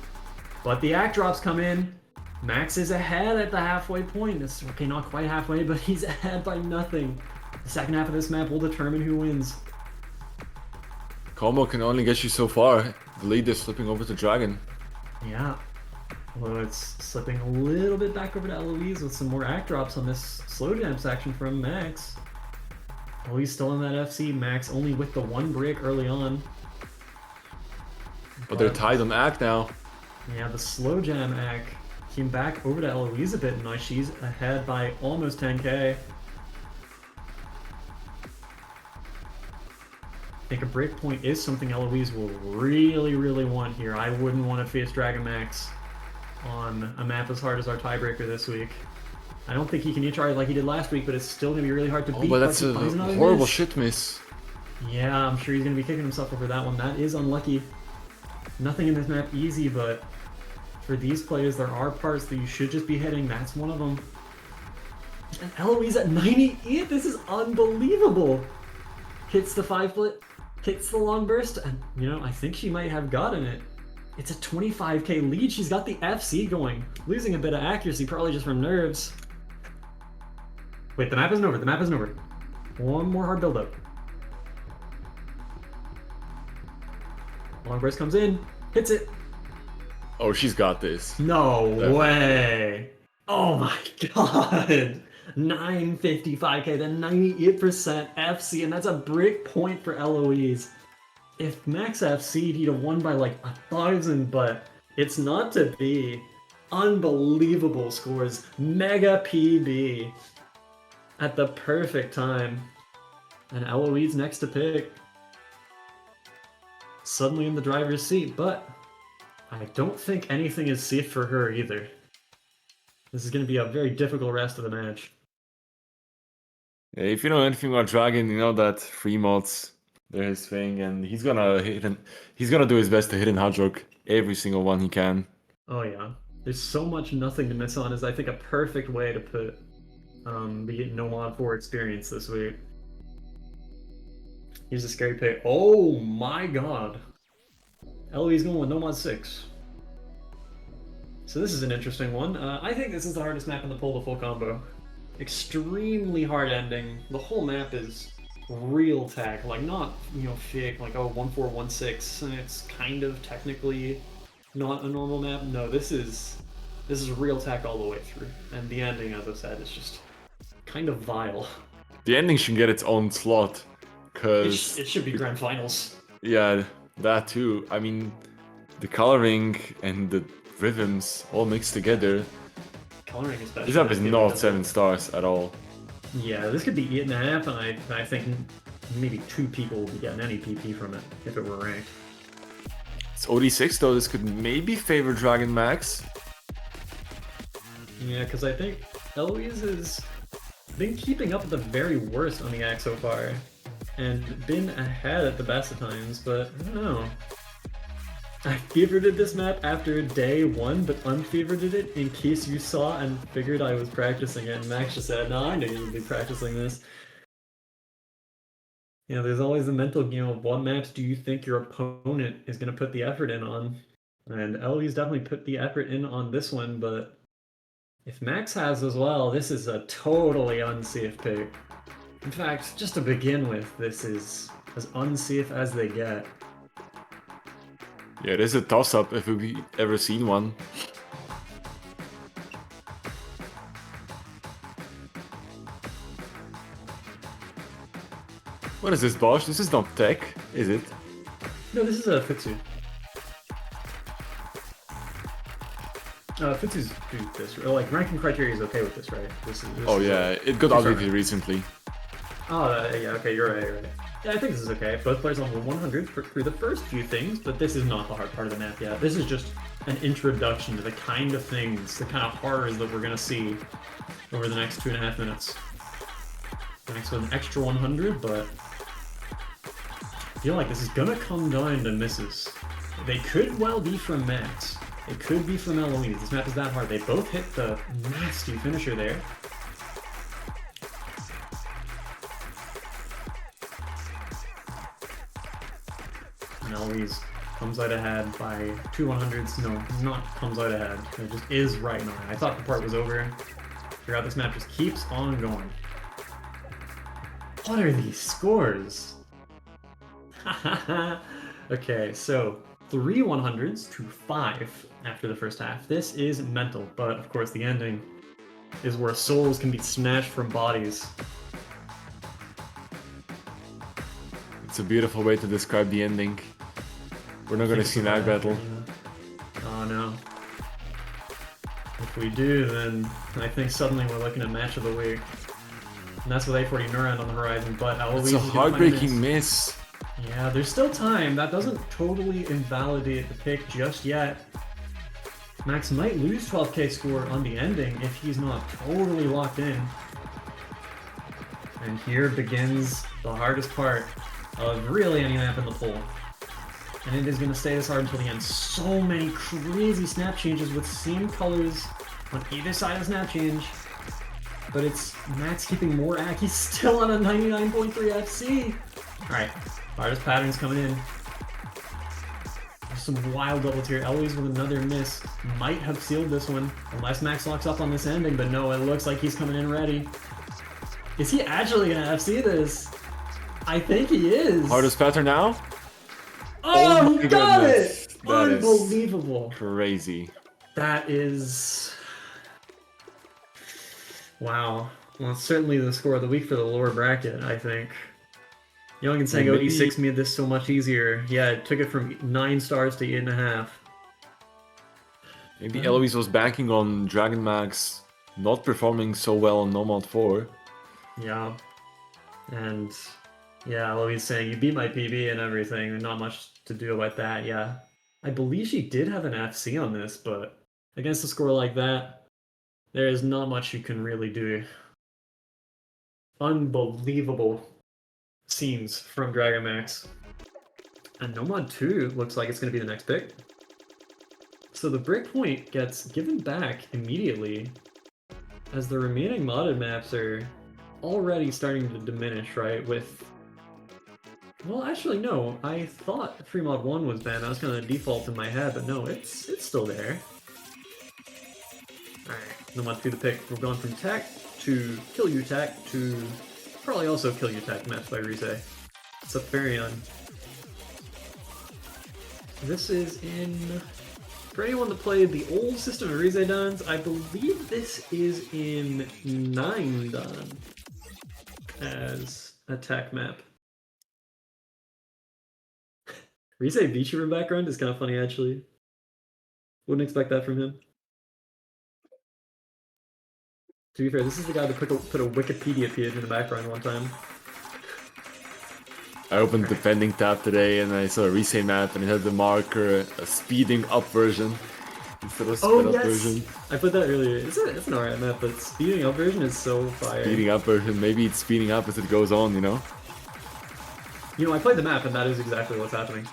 [SPEAKER 2] But the act drops come in. Max is ahead at the halfway point. It's okay, not quite halfway, but he's ahead by nothing. The second half of this map will determine who wins.
[SPEAKER 3] Combo can only get you so far. The lead is slipping over to Dragon.
[SPEAKER 2] Yeah. Although it's slipping a little bit back over to Eloise with some more act drops on this slow jam section from Max. Eloise still in that FC, Max only with the 1 break early on.
[SPEAKER 3] But they're tied on act now.
[SPEAKER 2] Yeah, the slow jam act came back over to Eloise a bit, and now she's ahead by almost 10k. I think a breakpoint is something Eloise will really want here. I wouldn't want to face Dragonmaxx on a map as hard as our tiebreaker this week. I don't think he can E-charge like he did last week, but it's still going to be really hard to beat.
[SPEAKER 3] Oh, but that's a horrible shit miss.
[SPEAKER 2] Yeah, I'm sure he's going to be kicking himself over that one. That is unlucky. Nothing in this map easy, but for these players, there are parts that you should just be hitting. That's one of them. And Eloise at 98, this is unbelievable. Hits the 5-split, hits the long burst, and, you know, I think she might have gotten it. It's a 25k lead. She's got the FC going. Losing a bit of accuracy, probably just from nerves. Wait, the map isn't over. The map isn't over. One more hard build-up. Long burst comes in, hits it.
[SPEAKER 3] Oh, she's got this.
[SPEAKER 2] No way. Oh my god. 955k, then 98% FC, and that's a break point for Eloise. If Max FC'd, he'd have won by like 1,000, but it's not to be. Unbelievable scores. Mega PB. At the perfect time. And Eloise next to pick. Suddenly in the driver's seat, but I don't think anything is safe for her either. This is going to be a very difficult rest of the match.
[SPEAKER 3] Yeah, if you know anything about Dragon, you know that free mods, they're his thing, and he's gonna do his best to hit in hard rock every single one he can.
[SPEAKER 2] Oh yeah. There's so much nothing to miss on is I think a perfect way to put the no mod 4 experience this week. Here's a scary pick. Oh my god. Eloise going with no mod 6. So this is an interesting one. I think this is the hardest map in the poll to full combo. Extremely hard ending. The whole map is real tech, like not, you know, fake, like, oh, 1416, and it's kind of technically not a normal map. No, this is real tech all the way through. And the ending, as I said, is just kind of vile.
[SPEAKER 3] The ending should get its own slot, because
[SPEAKER 2] It should be grand finals.
[SPEAKER 3] yeah, that too. I mean, the coloring and the rhythms all mixed together.
[SPEAKER 2] Coloring is better.
[SPEAKER 3] This map is not 7 stars at all.
[SPEAKER 2] Yeah, this could be 8.5, and I think maybe 2 people would be getting any PP from it if it were ranked.
[SPEAKER 3] It's OD6 though. This could maybe favor Dragonmaxx.
[SPEAKER 2] Yeah, because I think Eloise has been keeping up at the very worst on the axe so far, and been ahead at the best of times, but I don't know. I favorited this map after day 1, but unfavorited it in case you saw and figured I was practicing it, and Max just said, no, I knew you'd be practicing this. You know, there's always the mental, what maps do you think your opponent is going to put the effort in on? And Eloise definitely put the effort in on this one, but if Max has as well, this is a totally unsafe pick. In fact, just to begin with, this is as unsafe as they get.
[SPEAKER 3] Yeah, it is a toss-up if we've ever seen one. What is this, Bosch? This is not tech, is it?
[SPEAKER 2] No, this is a Futsu. Futsu's do this. Like, ranking criteria is okay with this, right? This
[SPEAKER 3] Oh yeah, it got updated recently.
[SPEAKER 2] Oh, yeah, okay, you're right. Yeah, I think this is okay. Both players level 100 through the first few things, but this is not the hard part of the map yet. This is just an introduction to the kind of things, the kind of horrors that we're gonna see over the next 2.5 minutes. Next with an extra 100, but I feel like this is gonna come down to misses. They could well be from Max. It could be from Eloise. This map is that hard. They both hit the nasty finisher there. And Eloise comes out ahead by 2 100s. No, not comes out ahead. It just is right now. I thought the part was over. Forgot this map just keeps on going. What are these scores? Okay, so 3 100s to 5 after the first half. This is mental, but of course the ending is where souls can be snatched from bodies.
[SPEAKER 3] It's a beautiful way to describe the ending. We're not gonna see an ag battle.
[SPEAKER 2] Oh no. If we do, then I think suddenly we're looking at match of the week. And that's with A40 Neuron on the horizon, but Eloise
[SPEAKER 3] It's a heartbreaking miss.
[SPEAKER 2] Yeah, there's still time. That doesn't totally invalidate the pick just yet. Max might lose 12k score on the ending if he's not totally locked in. And here begins the hardest part of really any map in the pool. And it is going to stay this hard until the end. So many crazy snap changes with same colors on either side of the snap change. But it's Max keeping more act. He's still on a 99.3 FC. Alright, hardest patterns coming in. There's some wild doubles here. Eloise with another miss. Might have sealed this one. Unless Max locks up on this ending, but no, it looks like he's coming in ready. Is he actually going to FC this? I think he is.
[SPEAKER 3] Hardest pattern now?
[SPEAKER 2] Oh, he got
[SPEAKER 3] goodness.
[SPEAKER 2] it!
[SPEAKER 3] That is
[SPEAKER 2] Unbelievable.
[SPEAKER 3] crazy.
[SPEAKER 2] That is... Wow. Well, it's certainly the score of the week for the lower bracket, I think. Young and saying
[SPEAKER 3] Maybe-
[SPEAKER 2] OD6 made this so much easier. Yeah, it took it from 9 stars to 8.5.
[SPEAKER 3] Maybe Eloise was banking on Dragonmaxx not performing so well on Nomad 4.
[SPEAKER 2] Yeah. And yeah, Eloise saying, you beat my PB and everything, and not much to do about that, yeah. I believe she did have an FC on this, but against a score like that, there is not much you can really do. Unbelievable scenes from Dragonmaxx. And Nomad 2 looks like it's going to be the next pick. So the breakpoint gets given back immediately as the remaining modded maps are already starting to diminish, right? With... Well, actually, no. I thought Free Mod 1 was banned. That was kind of the default in my head, but no, it's still there. Alright, Nomad 2 the pick. We're going from tech to kill you tech to probably also kill you tech matched by rloseise. It's a Farion. This is in... For anyone that played the old system of rloseise Dans, I believe this is in 9 Dan as a tech map. Rise VTuber background is kind of funny, actually. Wouldn't expect that from him. To be fair, this is the guy that put a Wikipedia page in the background one time.
[SPEAKER 3] I opened the pending tab today and I saw a Rise map and it had the marker, a speeding up version instead of sped up version.
[SPEAKER 2] I put that earlier. It's an alright map, but speeding up version is so fire.
[SPEAKER 3] Speeding up version, maybe it's speeding up as it goes on, you know?
[SPEAKER 2] You know, I played the map and that is exactly what's happening.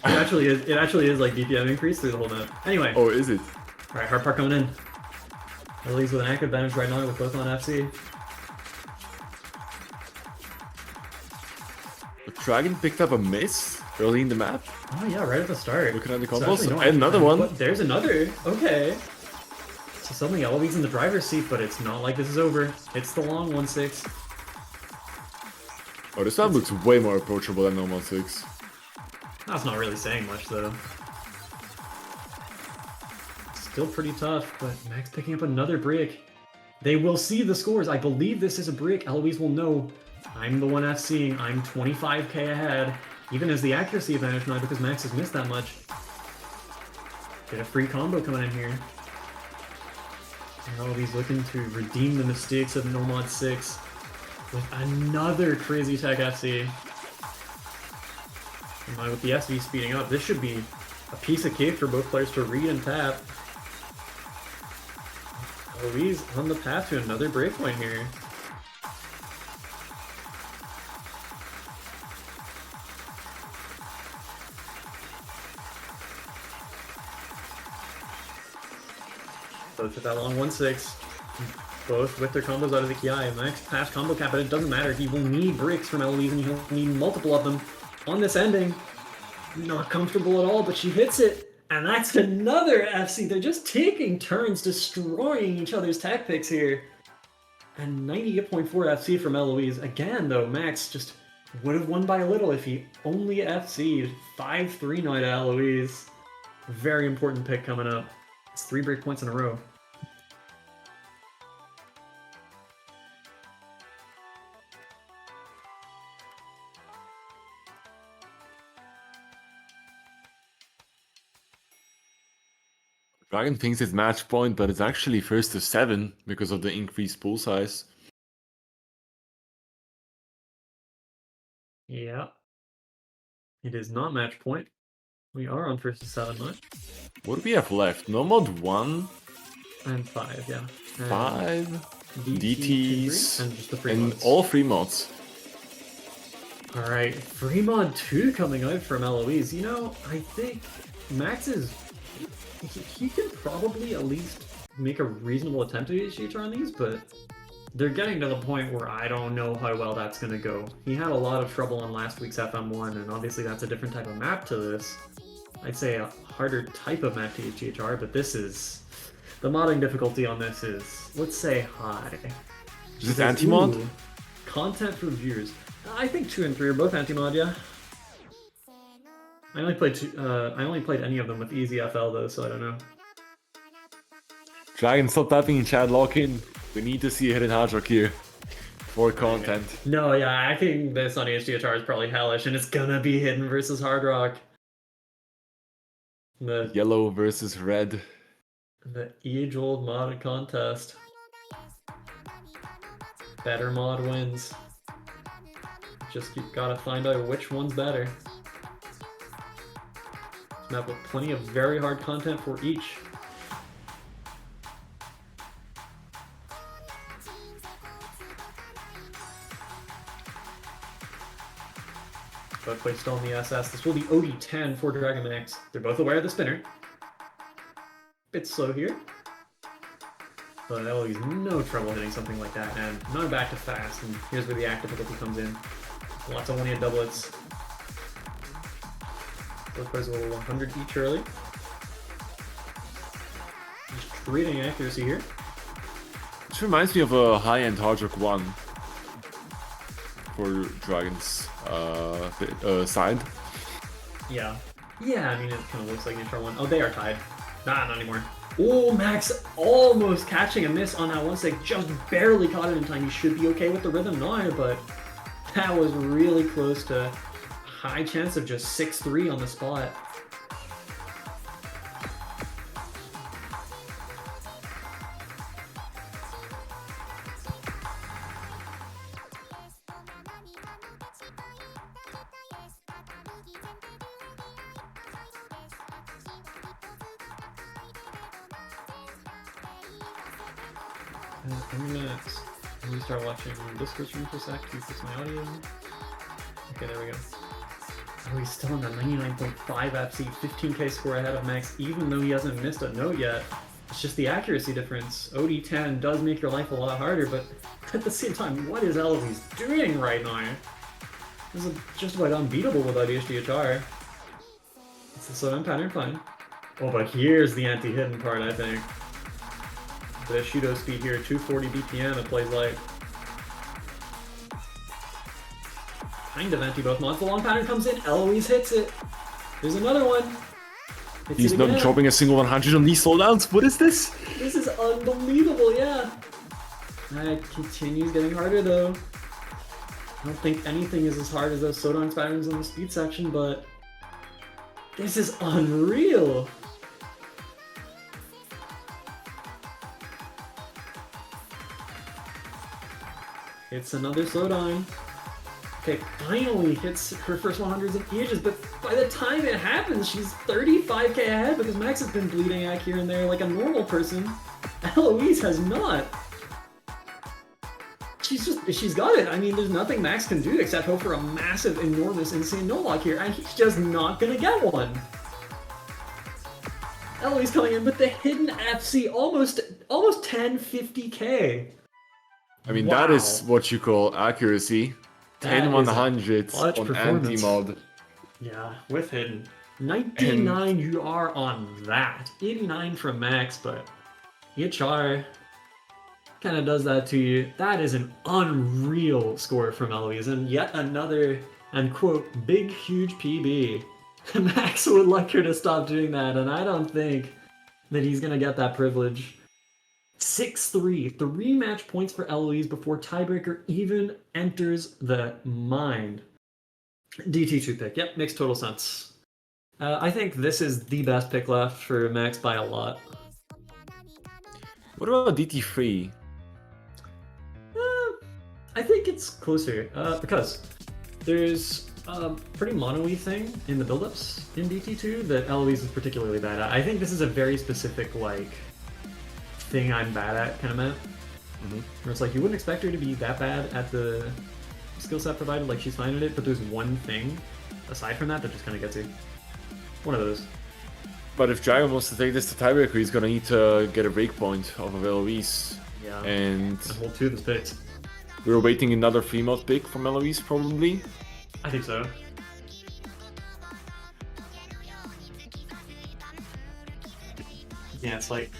[SPEAKER 2] It actually is like DPM increase through the whole map. Anyway.
[SPEAKER 3] Oh, is it?
[SPEAKER 2] Alright, hard part coming in. Ellie's with an active advantage right now with both on FC.
[SPEAKER 3] The Dragon picked up a miss early in the map.
[SPEAKER 2] Oh yeah, right at the start.
[SPEAKER 3] Looking at the
[SPEAKER 2] So
[SPEAKER 3] combos.
[SPEAKER 2] actually, no,
[SPEAKER 3] And another one.
[SPEAKER 2] There's another. Okay. So suddenly Eloise in the driver's seat, but it's not like this is over. It's the long 1-6.
[SPEAKER 3] Oh, this map looks way more approachable than normal 6.
[SPEAKER 2] That's not really saying much though. Still pretty tough, but Max picking up another break. They will see the scores. I believe this is a break. Eloise will know I'm the one FCing. I'm 25k ahead. Even as the accuracy advantage now because Max has missed that much. Get a free combo coming in here. Eloise looking to redeem the mistakes of No Mod 6 with another crazy tech FC. And now with the SV speeding up, this should be a piece of cake for both players to read and tap. Eloise on the path to another breakpoint here. Both with that long 1-6. Both with their combos out of the Kiai. Max past combo cap, but it doesn't matter. He will need breaks from Eloise and he'll need multiple of them on this ending. Not comfortable at all, but she hits it. And that's another FC. They're just taking turns destroying each other's tech picks here. And 98.4 FC from Eloise. Again, though, Max just would have won by a little if he only FC'd. 5-3 now to Eloise. Very important pick coming up. It's 3 break points in a row.
[SPEAKER 3] Dragon thinks it's match point, but it's actually first to 7 because of the increased pool size.
[SPEAKER 2] Yeah. It is not match point. We are on first to 7 now.
[SPEAKER 3] What do we have left? No mod 1,
[SPEAKER 2] And 5, yeah. And
[SPEAKER 3] 5,
[SPEAKER 2] DTs,
[SPEAKER 3] DTs,
[SPEAKER 2] and just the free
[SPEAKER 3] and
[SPEAKER 2] mods.
[SPEAKER 3] all free mods.
[SPEAKER 2] Alright, free mod 2 coming out from Eloise. You know, I think Max is... He can probably at least make a reasonable attempt at HHR on these, but they're getting to the point where I don't know how well that's going to go. He had a lot of trouble on last week's FM1, and obviously that's a different type of map to this. I'd say a harder type of map to HHR, but this is... The modding difficulty on this is, let's say, high.
[SPEAKER 3] Is this anti-mod?
[SPEAKER 2] Ooh, content for viewers. I think 2 and 3 are both anti-mod, yeah. I only played any of them with Easy FL though, so I don't know.
[SPEAKER 3] Dragon, stop typing in chat, lock in. We need to see a hidden hard rock here for content.
[SPEAKER 2] No, yeah, I think this on HDHR is probably hellish, and it's gonna be hidden versus Hard Rock. The
[SPEAKER 3] Yellow versus red.
[SPEAKER 2] age-old mod contest. Better mod wins. Just gotta find out which one's better. Map with plenty of very hard content for each. Both play still in the SS. This will be OD10 for Dragonmaxx. They're both aware of the spinner. Bit slow here. But Eloise no trouble hitting something like that, and now back to fast, and here's where the active difficulty comes in. Lots of one-hit doublets. Both players a little 100 each early. Just trading accuracy here.
[SPEAKER 3] This reminds me of a high-end Hard Rock 1 for Dragon's side.
[SPEAKER 2] Yeah. Yeah, I mean, it kind of looks like Neutral 1. Oh, they are tied. Nah, not anymore. Oh, Max almost catching a miss on that one stick. Just barely caught it in time. He should be okay with the rhythm now, but that was really close to high chance of just 6-3 on the spot. I'm gonna start watching Discord stream for a sec to fix my audio. Okay, there we go. Oh, he's still in the 99.5 FC, 15k score ahead of Max, even though he hasn't missed a note yet. It's just the accuracy difference. OD10 does make your life a lot harder, but at the same time, what is Eloise doing right now? This is just about unbeatable without HDHR. It's the slowdown pattern fine. Oh, but here's the anti-hidden part, I think. The Shudo speed here, 240 BPM, it plays like. Kind of anti both mods. The long pattern comes in, Eloise hits it. There's another one.
[SPEAKER 3] He's not dropping a single 100 on these slowdowns. What is this?
[SPEAKER 2] This is unbelievable, yeah. It continues getting harder though. I don't think anything is as hard as those slowdown patterns on the speed section, but this is unreal. It's another slowdown. Okay, finally hits her first 100s in ages, but by the time it happens, she's 35k ahead because Max has been bleeding out here and there like a normal person. Eloise has not. She's got it. I mean, there's nothing Max can do except hope for a massive, enormous, insane no-lock here, and he's just not gonna get one. Eloise coming in with the hidden FC, almost 1050k.
[SPEAKER 3] I mean,
[SPEAKER 2] Wow.
[SPEAKER 3] that is what you call accuracy. 10 100s on anti-mod.
[SPEAKER 2] Yeah, with hidden. 99 you are on that. 89 from Max, but EHR kind of does that to you. That is an unreal score from Eloise, and yet another, and quote, big, huge PB. Max would like her to stop doing that, and I don't think that he's going to get that privilege. 6-3, 3 match points for Eloise before tiebreaker even enters the mind. DT2 pick, yep, makes total sense. I think this is the best pick left for Max by a lot.
[SPEAKER 3] What about DT3?
[SPEAKER 2] I think it's closer, because there's a pretty mono-y thing in the build-ups in DT2 that Eloise is particularly bad at. I think this is a very specific, like, thing I'm bad at kind of meant. Where it's like, you wouldn't expect her to be that bad at the skill set provided, like she's fine at it, but there's one thing aside from that that just kind of gets you. One of those.
[SPEAKER 3] But if Dragon wants to take this to tiebreaker, he's gonna need to get a breakpoint off of Eloise.
[SPEAKER 2] Yeah.
[SPEAKER 3] And
[SPEAKER 2] hold 2 of the picks.
[SPEAKER 3] we're waiting another free mod pick from Eloise, probably.
[SPEAKER 2] I think so. Yeah, it's like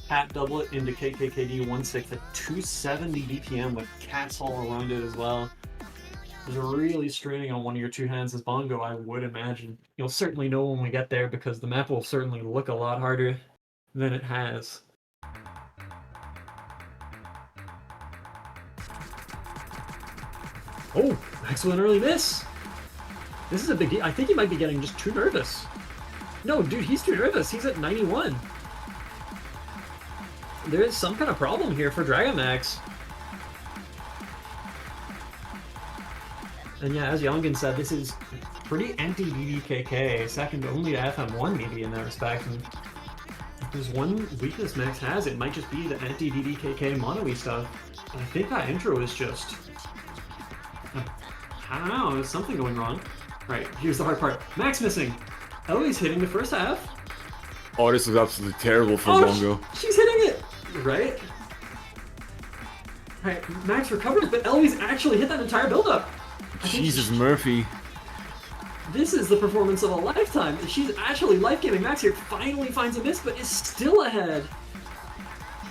[SPEAKER 2] cat doublet into KKKD 1/6 at 270 BPM with cats all around it as well. There's really straining on one of your 2 hands as bongo, I would imagine. You'll certainly know when we get there because the map will certainly look a lot harder than it has. Oh, Max with an early miss! This is a big deal. I think he might be getting just too nervous. No, dude, he's too nervous. He's at 91. There is some kind of problem here for Dragonmaxx. And yeah, as Yongen said, this is pretty anti-DDKK, second only to FM1 maybe in that respect. And if there's one weakness Max has, it might just be the anti-DDKK mono-y stuff. And I think that intro is just... I don't know, there's something going wrong. Right, here's the hard part. Max missing! Eloise hitting the first half.
[SPEAKER 3] Oh, this is absolutely terrible for Bongo.
[SPEAKER 2] She's hitting it! Right? Right, Max recovers, but Eloise actually hit that entire build-up.
[SPEAKER 3] Jesus Murphy.
[SPEAKER 2] This is the performance of a lifetime. She's actually life-giving. Max here finally finds a miss, but is still ahead.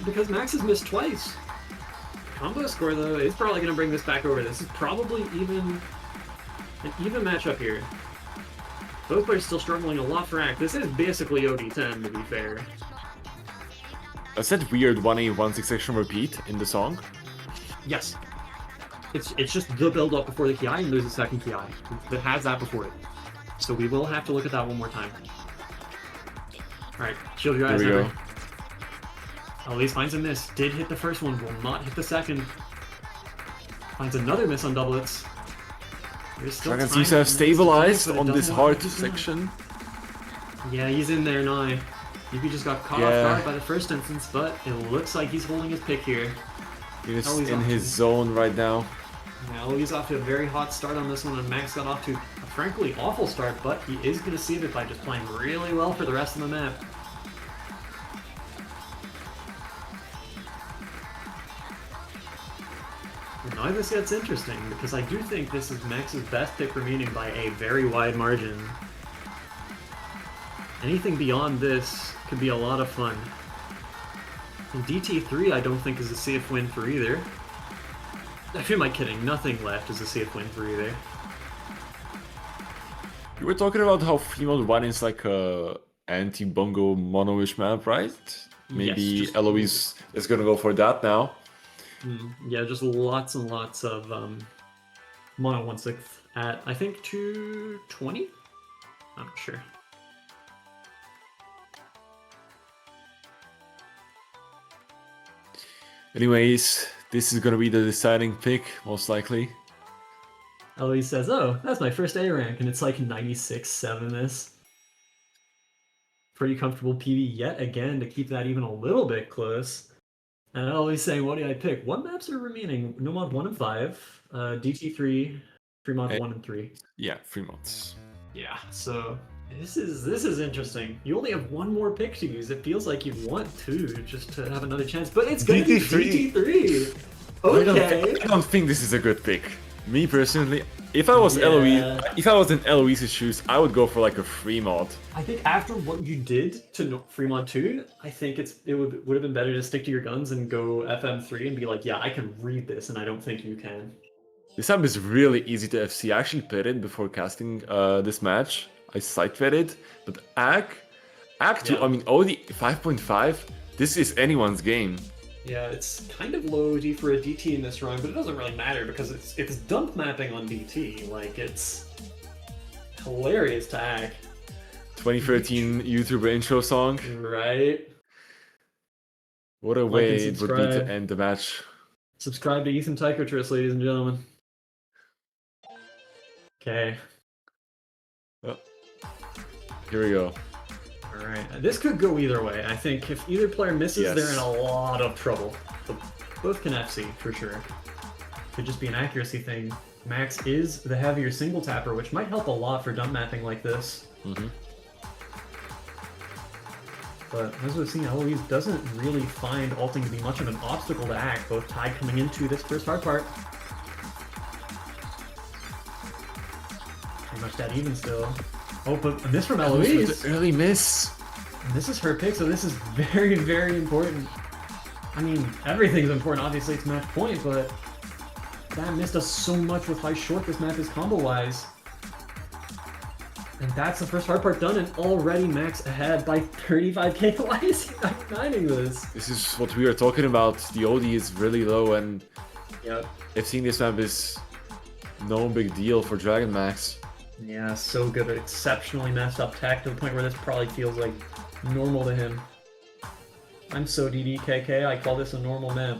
[SPEAKER 2] Because Max has missed twice. Combo score, though, is probably going to bring this back over. This is probably an even matchup here. Both players still struggling a lot for Act. This is basically OD10, to be fair.
[SPEAKER 3] Is that weird 1A16 section repeat in the song?
[SPEAKER 2] Yes. It's just the build up before the ki, and there's a second ki that has that before it. So we will have to look at that one more time. Alright, shield your eyes.
[SPEAKER 3] Here we go.
[SPEAKER 2] Eloise finds a miss. Did hit the first one, will not hit the second. Finds another miss on doublets. There's still
[SPEAKER 3] Dragon
[SPEAKER 2] time
[SPEAKER 3] seems to have
[SPEAKER 2] for
[SPEAKER 3] stabilized
[SPEAKER 2] but it
[SPEAKER 3] on this
[SPEAKER 2] doesn't
[SPEAKER 3] hard
[SPEAKER 2] look like he's
[SPEAKER 3] section.
[SPEAKER 2] Yeah, he's in there now. Yuki just got caught off guard by the first instance, but it looks like he's holding his pick here.
[SPEAKER 3] He's
[SPEAKER 2] Eloise
[SPEAKER 3] in
[SPEAKER 2] off
[SPEAKER 3] his
[SPEAKER 2] to-
[SPEAKER 3] zone right now.
[SPEAKER 2] Yeah, Eloise off to a very hot start on this one, and Max got off to a frankly awful start, but he is going to save it by just playing really well for the rest of the map. And now this gets interesting, because I do think this is Max's best pick remaining by a very wide margin. Anything beyond this could be a lot of fun. And DT3 I don't think is a safe win for either. Who am I kidding? Nothing left is a safe win for either.
[SPEAKER 3] You were talking about how Fremont 1 is like a anti-bongo mono-ish map, right? Maybe
[SPEAKER 2] Yes, just-
[SPEAKER 3] Eloise is gonna go for that now.
[SPEAKER 2] Yeah, just lots and lots of mono 1/6 at, I think, 220? I'm not sure.
[SPEAKER 3] Anyways, this is gonna be the deciding pick, most likely.
[SPEAKER 2] Eloise says, oh, that's my first A rank, and it's like 96-7 this. Pretty comfortable PB yet again to keep that even a little bit close. And Eloise saying, what do I pick? What maps are remaining? Nomad 1 and 5, DT3, Fremont 1 and 3.
[SPEAKER 3] Yeah, Fremont's.
[SPEAKER 2] Yeah, so this is interesting. You only have one more pick to use. It feels like you want two just to have another chance, but it's gonna be DT3. Okay.
[SPEAKER 3] I don't think this is a good pick. Me personally, if I was Eloise, if I was in Eloise's shoes, I would go for like a Fremont.
[SPEAKER 2] I think after what you did to Fremont 2, I think it would have been better to stick to your guns and go FM3 and be like, yeah, I can read this, and I don't think you can.
[SPEAKER 3] This map is really easy to FC. I actually played it before casting this match. I sight read it, but Act 2, I mean, OD 5.5, this is anyone's game.
[SPEAKER 2] Yeah, it's kind of low D for a DT in this run, but it doesn't really matter because it's dump mapping on DT. Like, it's hilarious to hack.
[SPEAKER 3] 2013 YouTuber intro song.
[SPEAKER 2] Right?
[SPEAKER 3] What a
[SPEAKER 2] Like
[SPEAKER 3] way
[SPEAKER 2] and
[SPEAKER 3] it would be to
[SPEAKER 2] subscribe.
[SPEAKER 3] end the match.
[SPEAKER 2] Subscribe to Ethan Tychotris, ladies and gentlemen. Okay.
[SPEAKER 3] Here we go.
[SPEAKER 2] Alright, this could go either way. I think if either player misses,
[SPEAKER 3] Yes.
[SPEAKER 2] they're in a lot of trouble. But both can FC, for sure. Could just be an accuracy thing. Max is the heavier single tapper, which might help a lot for dump mapping like this. But as we've seen, Eloise doesn't really find ulting to be much of an obstacle to act, both tied coming into this first hard part. Pretty much dead even still. Oh, but a miss from Eloise!
[SPEAKER 3] The early miss.
[SPEAKER 2] And this is her pick, so this is very, very important. I mean, everything's important, obviously it's match point, but that miss does so much with how short this map is combo-wise. And that's the first hard part done, and already Max ahead by 35k. Why is he 99ing this?
[SPEAKER 3] This is what we were talking about. The OD is really low, and
[SPEAKER 2] Yep.
[SPEAKER 3] I've seen this map is no big deal for Dragonmaxx.
[SPEAKER 2] Yeah, so good, but exceptionally messed up tech to the point where this probably feels like normal to him. I'm so DDKK, I call this a normal map.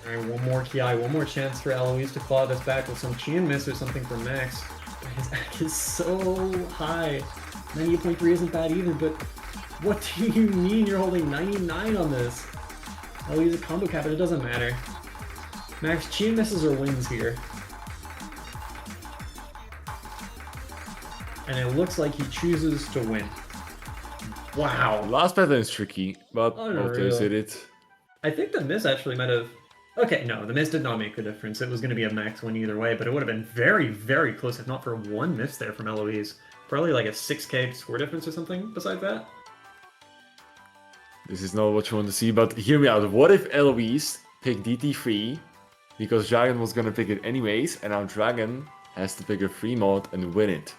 [SPEAKER 2] Alright, one more Ki, one more chance for Eloise to claw this back with some Chien miss or something from Max. His act is so high. 98.3 isn't bad either, but what do you mean you're holding 99 on this? Eloise a combo cap, but it doesn't matter. Max Chien misses or wins here. And it looks like he chooses to win. Wow.
[SPEAKER 3] Last pattern is tricky, but
[SPEAKER 2] Unreal.
[SPEAKER 3] Voltaire did it.
[SPEAKER 2] I think the miss actually might have... Okay, no, the miss did not make the difference. It was going to be a max win either way, but it would have been very, very close if not for one miss there from Eloise. Probably like a 6k score difference or something besides that.
[SPEAKER 3] This is not what you want to see, but hear me out. What if Eloise picked DT3 because Dragon was gonna pick it anyways, and now Dragon has to pick a free mod and win it,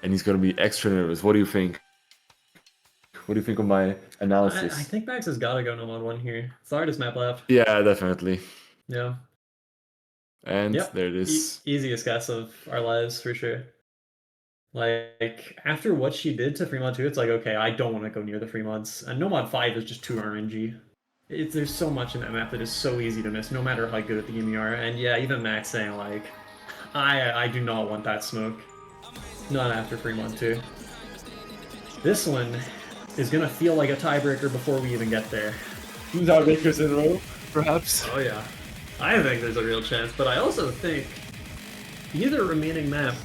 [SPEAKER 3] and he's gonna be extra nervous. What do you think? What do you think of my analysis?
[SPEAKER 2] I think Max has got to go no mod 1 here. It's the hardest map left.
[SPEAKER 3] Yeah, definitely.
[SPEAKER 2] Yeah.
[SPEAKER 3] And
[SPEAKER 2] Yep.
[SPEAKER 3] there it is.
[SPEAKER 2] Easiest guess of our lives for sure. Like, after what she did to Fremont 2, it's like, okay, I don't want to go near the Fremonts. And no mod 5 is just too RNG. There's so much in that map that is so easy to miss, no matter how good at the game you are. And yeah, even Max saying, like, I do not want that smoke. Not after Fremont 2. This one is going to feel like a tiebreaker before we even get there.
[SPEAKER 3] 2 tiebreakers in a row, perhaps?
[SPEAKER 2] Oh yeah. I think there's a real chance, but I also think either remaining map,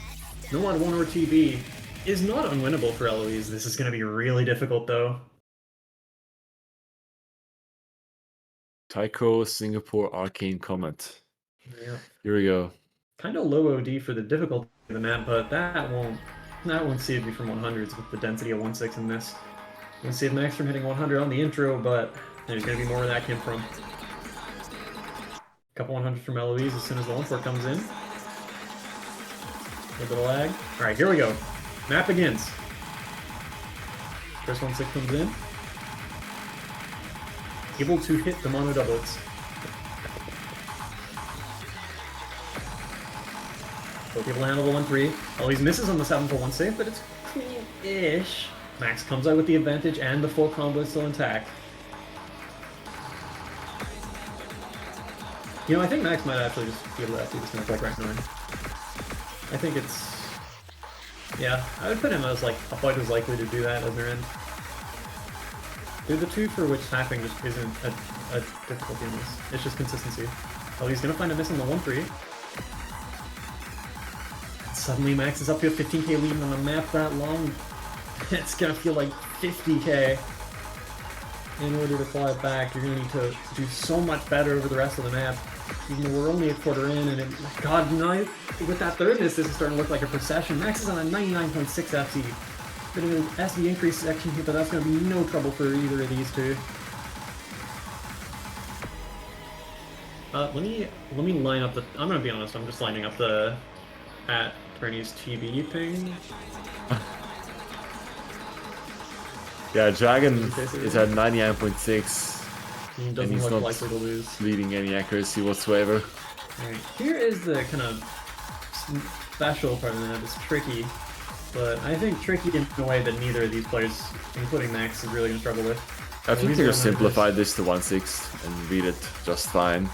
[SPEAKER 2] no mod 1 or TB, is not unwinnable for Eloise. This is going to be really difficult though.
[SPEAKER 3] Tycho Singapore Arcane Comet.
[SPEAKER 2] Yeah.
[SPEAKER 3] Here we go.
[SPEAKER 2] Kind of low OD for the difficulty of the map, but that won't save you from 100s with the density of 1.6 in this. We'll save Max from hitting 100 on the intro, but there's going to be more where that came from. Couple 100 from Eloise as soon as the 1-4 comes in. A little bit of lag. Alright, here we go. Map begins. First 1.6 comes in. Able to hit the mono doublets. Both able to handle the 1-3. Eloise misses on the 7 for 1 save, but it's clean-ish. Max comes out with the advantage and the full combo is still intact. You know, I think Max might actually just be able to do this map like rank 9. I think it's... Yeah, I would put him as like about as likely to do that as their end. They're the two for which tapping just isn't a difficulty in this. It's just consistency. Oh, he's gonna find a miss on the 1-3. Suddenly Max is up to a 15k lead on a map that long. It's gonna feel like 50k. In order to claw it back, you're gonna need to do so much better over the rest of the map. Even though we're only a quarter in, and God, now with that thirdness, this is starting to look like a procession. Max is on a 99.6 FC. Bit of an SD increase section here, but that's gonna be no trouble for either of these two. Let me line up the. I'm gonna be honest. I'm just lining up the @Turney's TB ping.
[SPEAKER 3] Yeah, Dragon is at 99.6.
[SPEAKER 2] He
[SPEAKER 3] and
[SPEAKER 2] doesn't
[SPEAKER 3] he's
[SPEAKER 2] look
[SPEAKER 3] not
[SPEAKER 2] likely to lose.
[SPEAKER 3] leading any accuracy whatsoever.
[SPEAKER 2] Alright, here is the kind of special part of the map. It's tricky, but I think tricky in a way that neither of these players, including Max, is really going to struggle with.
[SPEAKER 3] I think they simplified this to 1.6 and read it just fine.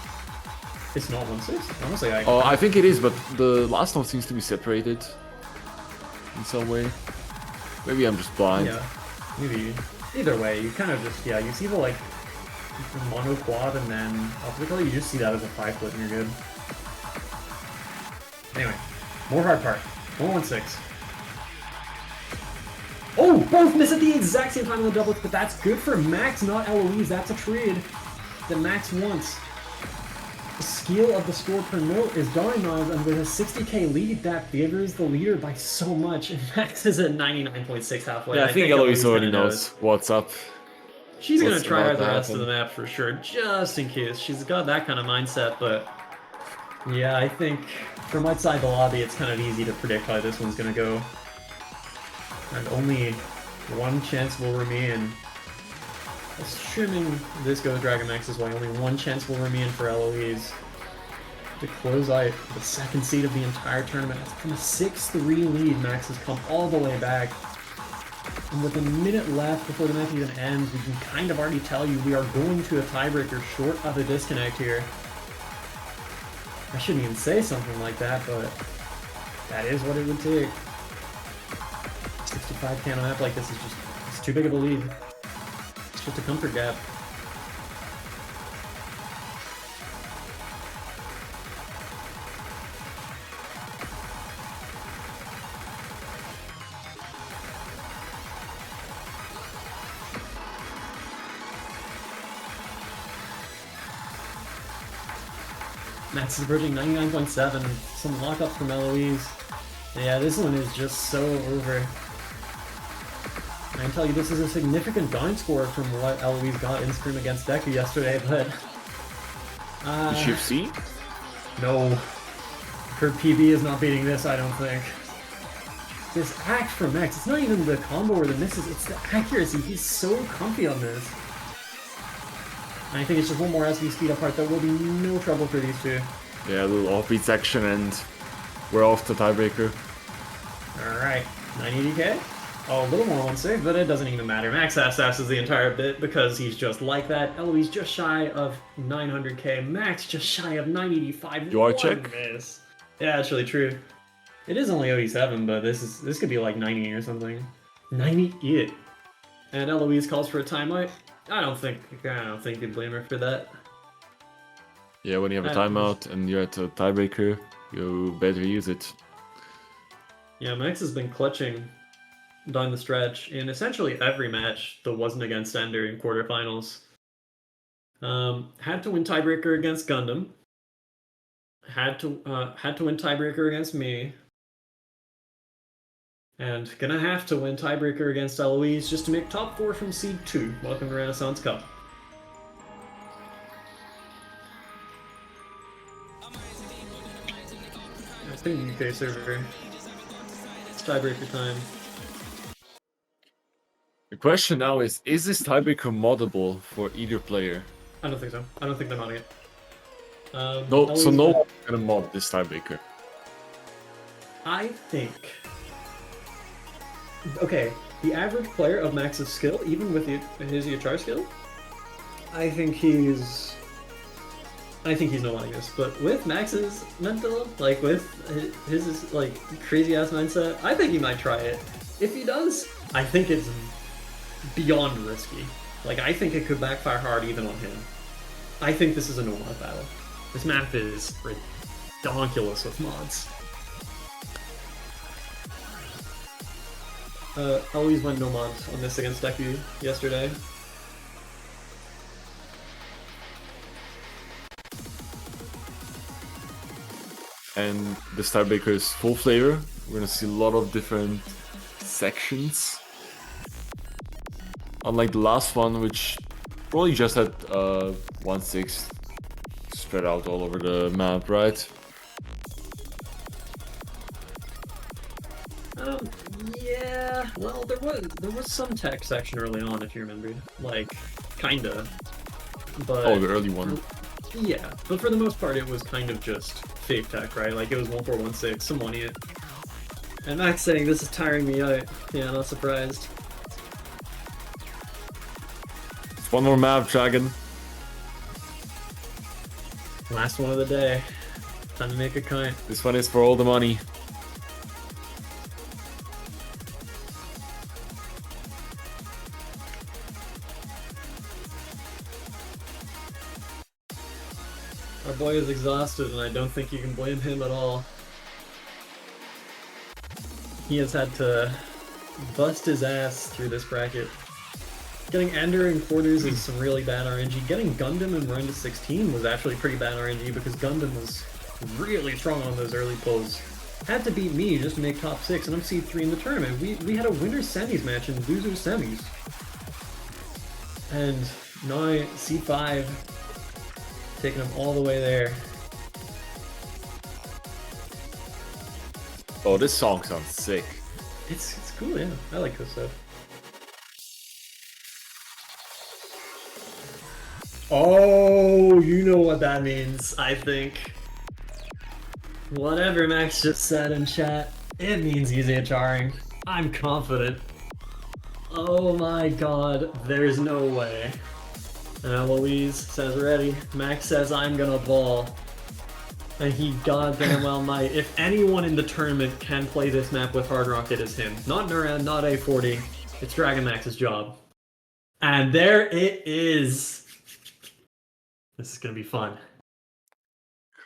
[SPEAKER 2] It's not 1.6? Honestly,
[SPEAKER 3] I think it is, but the last one seems to be separated in some way. Maybe I'm just blind.
[SPEAKER 2] Yeah, maybe. Either way, you kind of just, yeah, you see the, like, mono quad and then optically you just see that as a 5-foot and you're good. Anyway, more hard part. 1.16. Oh, both miss at the exact same time on the doublets, but that's good for Max, not Eloise. That's a trade that Max wants. The scale of the score per note is going on, and with a 60k lead, that favors the leader by so much. And Max is at 99.6 halfway.
[SPEAKER 3] Yeah, I think Eloise already knows what's up.
[SPEAKER 2] She's going to try out the rest of the map for sure, just in case. She's got that kind of mindset, but yeah, I think from outside the lobby, it's kind of easy to predict how this one's going to go. And only one chance will remain. Assuming this goes Dragonmaxx's way, only one chance will remain for Eloise to close out the second seed of the entire tournament. From a 6-3 lead, Max has come all the way back. And with a minute left before the match even ends, we can kind of already tell you we are going to a tiebreaker short of a disconnect here. I shouldn't even say something like that, but that is what it would take. 65k on a map like this is just, it's too big of a lead. It's just a comfort gap. Max is approaching 99.7, some lockups from Eloise. Yeah, this one is just so over. I can tell you this is a significant down score from what Eloise got in scrim against Deku yesterday, but...
[SPEAKER 3] Did she see?
[SPEAKER 2] No. Her PB is not beating this, I don't think. this act from Max, it's not even the combo or the misses, it's the accuracy. He's so comfy on this. And I think it's just one more SV speed up part that will be no trouble for these two.
[SPEAKER 3] Yeah, a little offbeat section and we're off to tiebreaker.
[SPEAKER 2] Alright, 980k? Oh, a little more 1-6, but it doesn't even matter. Max asses the entire bit because he's just like that. Eloise just shy of 900k. Max just shy of 985.
[SPEAKER 3] You are check?
[SPEAKER 2] Miss. Yeah, that's really true. It is only 87, but this could be like 90 or something. 98. And Eloise calls for a timeout. I don't think you'd blame her for that.
[SPEAKER 3] Yeah, when you have a timeout and you're at a tiebreaker, you better use it.
[SPEAKER 2] Yeah, Max has been clutching down the stretch in essentially every match that wasn't against Ender in quarterfinals. Had to win tiebreaker against Gundam. Had to win tiebreaker against me. And gonna have to win tiebreaker against Eloise just to make top 4 from Seed 2. Welcome to Renaissance Cup. I think UK server. It's tiebreaker time.
[SPEAKER 3] The question now is this tiebreaker moddable for either player?
[SPEAKER 2] I don't think so. I don't think they're modding it.
[SPEAKER 3] No, so no one's gonna mod this tiebreaker.
[SPEAKER 2] I think... Okay, the average player of Max's skill, even with his EHR skill, I think he's no modding this. But with Max's mental, like with his like crazy ass mindset, I think he might try it. If he does, I think it's beyond risky. Like, I think it could backfire hard even on him. I think this is a no-mod battle. This map is ridiculous with mods. Eloise went no mod on this against Deku yesterday.
[SPEAKER 3] And this tiebreaker is full flavor. We're gonna see a lot of different sections. Unlike the last one, which probably just had 1/6 spread out all over the map, right?
[SPEAKER 2] Yeah. Well, there was some tech section early on, if you remember. Like, kinda. But
[SPEAKER 3] Oh, the early one.
[SPEAKER 2] yeah, but for the most part, it was kind of just fake tech, right? Like, it was 1-4-1-6, some 1-8. And Max saying this is tiring me out. Yeah, not surprised.
[SPEAKER 3] One more map, Dragon.
[SPEAKER 2] Last one of the day. Time to make a count.
[SPEAKER 3] This one is for all the money.
[SPEAKER 2] Our boy is exhausted, and I don't think you can blame him at all. He has had to bust his ass through this bracket. Getting Ender in quarters is some really bad RNG. Getting Gundam in round of 16 was actually pretty bad RNG because Gundam was really strong on those early pulls. Had to beat me just to make top 6, and I'm seed 3 in the tournament. We had a winner's semis match and loser's semis. And now C5 taking him all the way there.
[SPEAKER 3] Oh, this song sounds sick.
[SPEAKER 2] It's cool, yeah. I like this stuff. Oh, you know what that means, I think. Whatever Max just said in chat, it means he's HRing. I'm confident. Oh my god, there's no way. And Eloise says ready. Max says I'm gonna ball. And he goddamn well might. If anyone in the tournament can play this map with Hard Rock, it is him. Not Nuran, not A40. It's Dragonmaxx's job. And there it is. This is gonna be fun.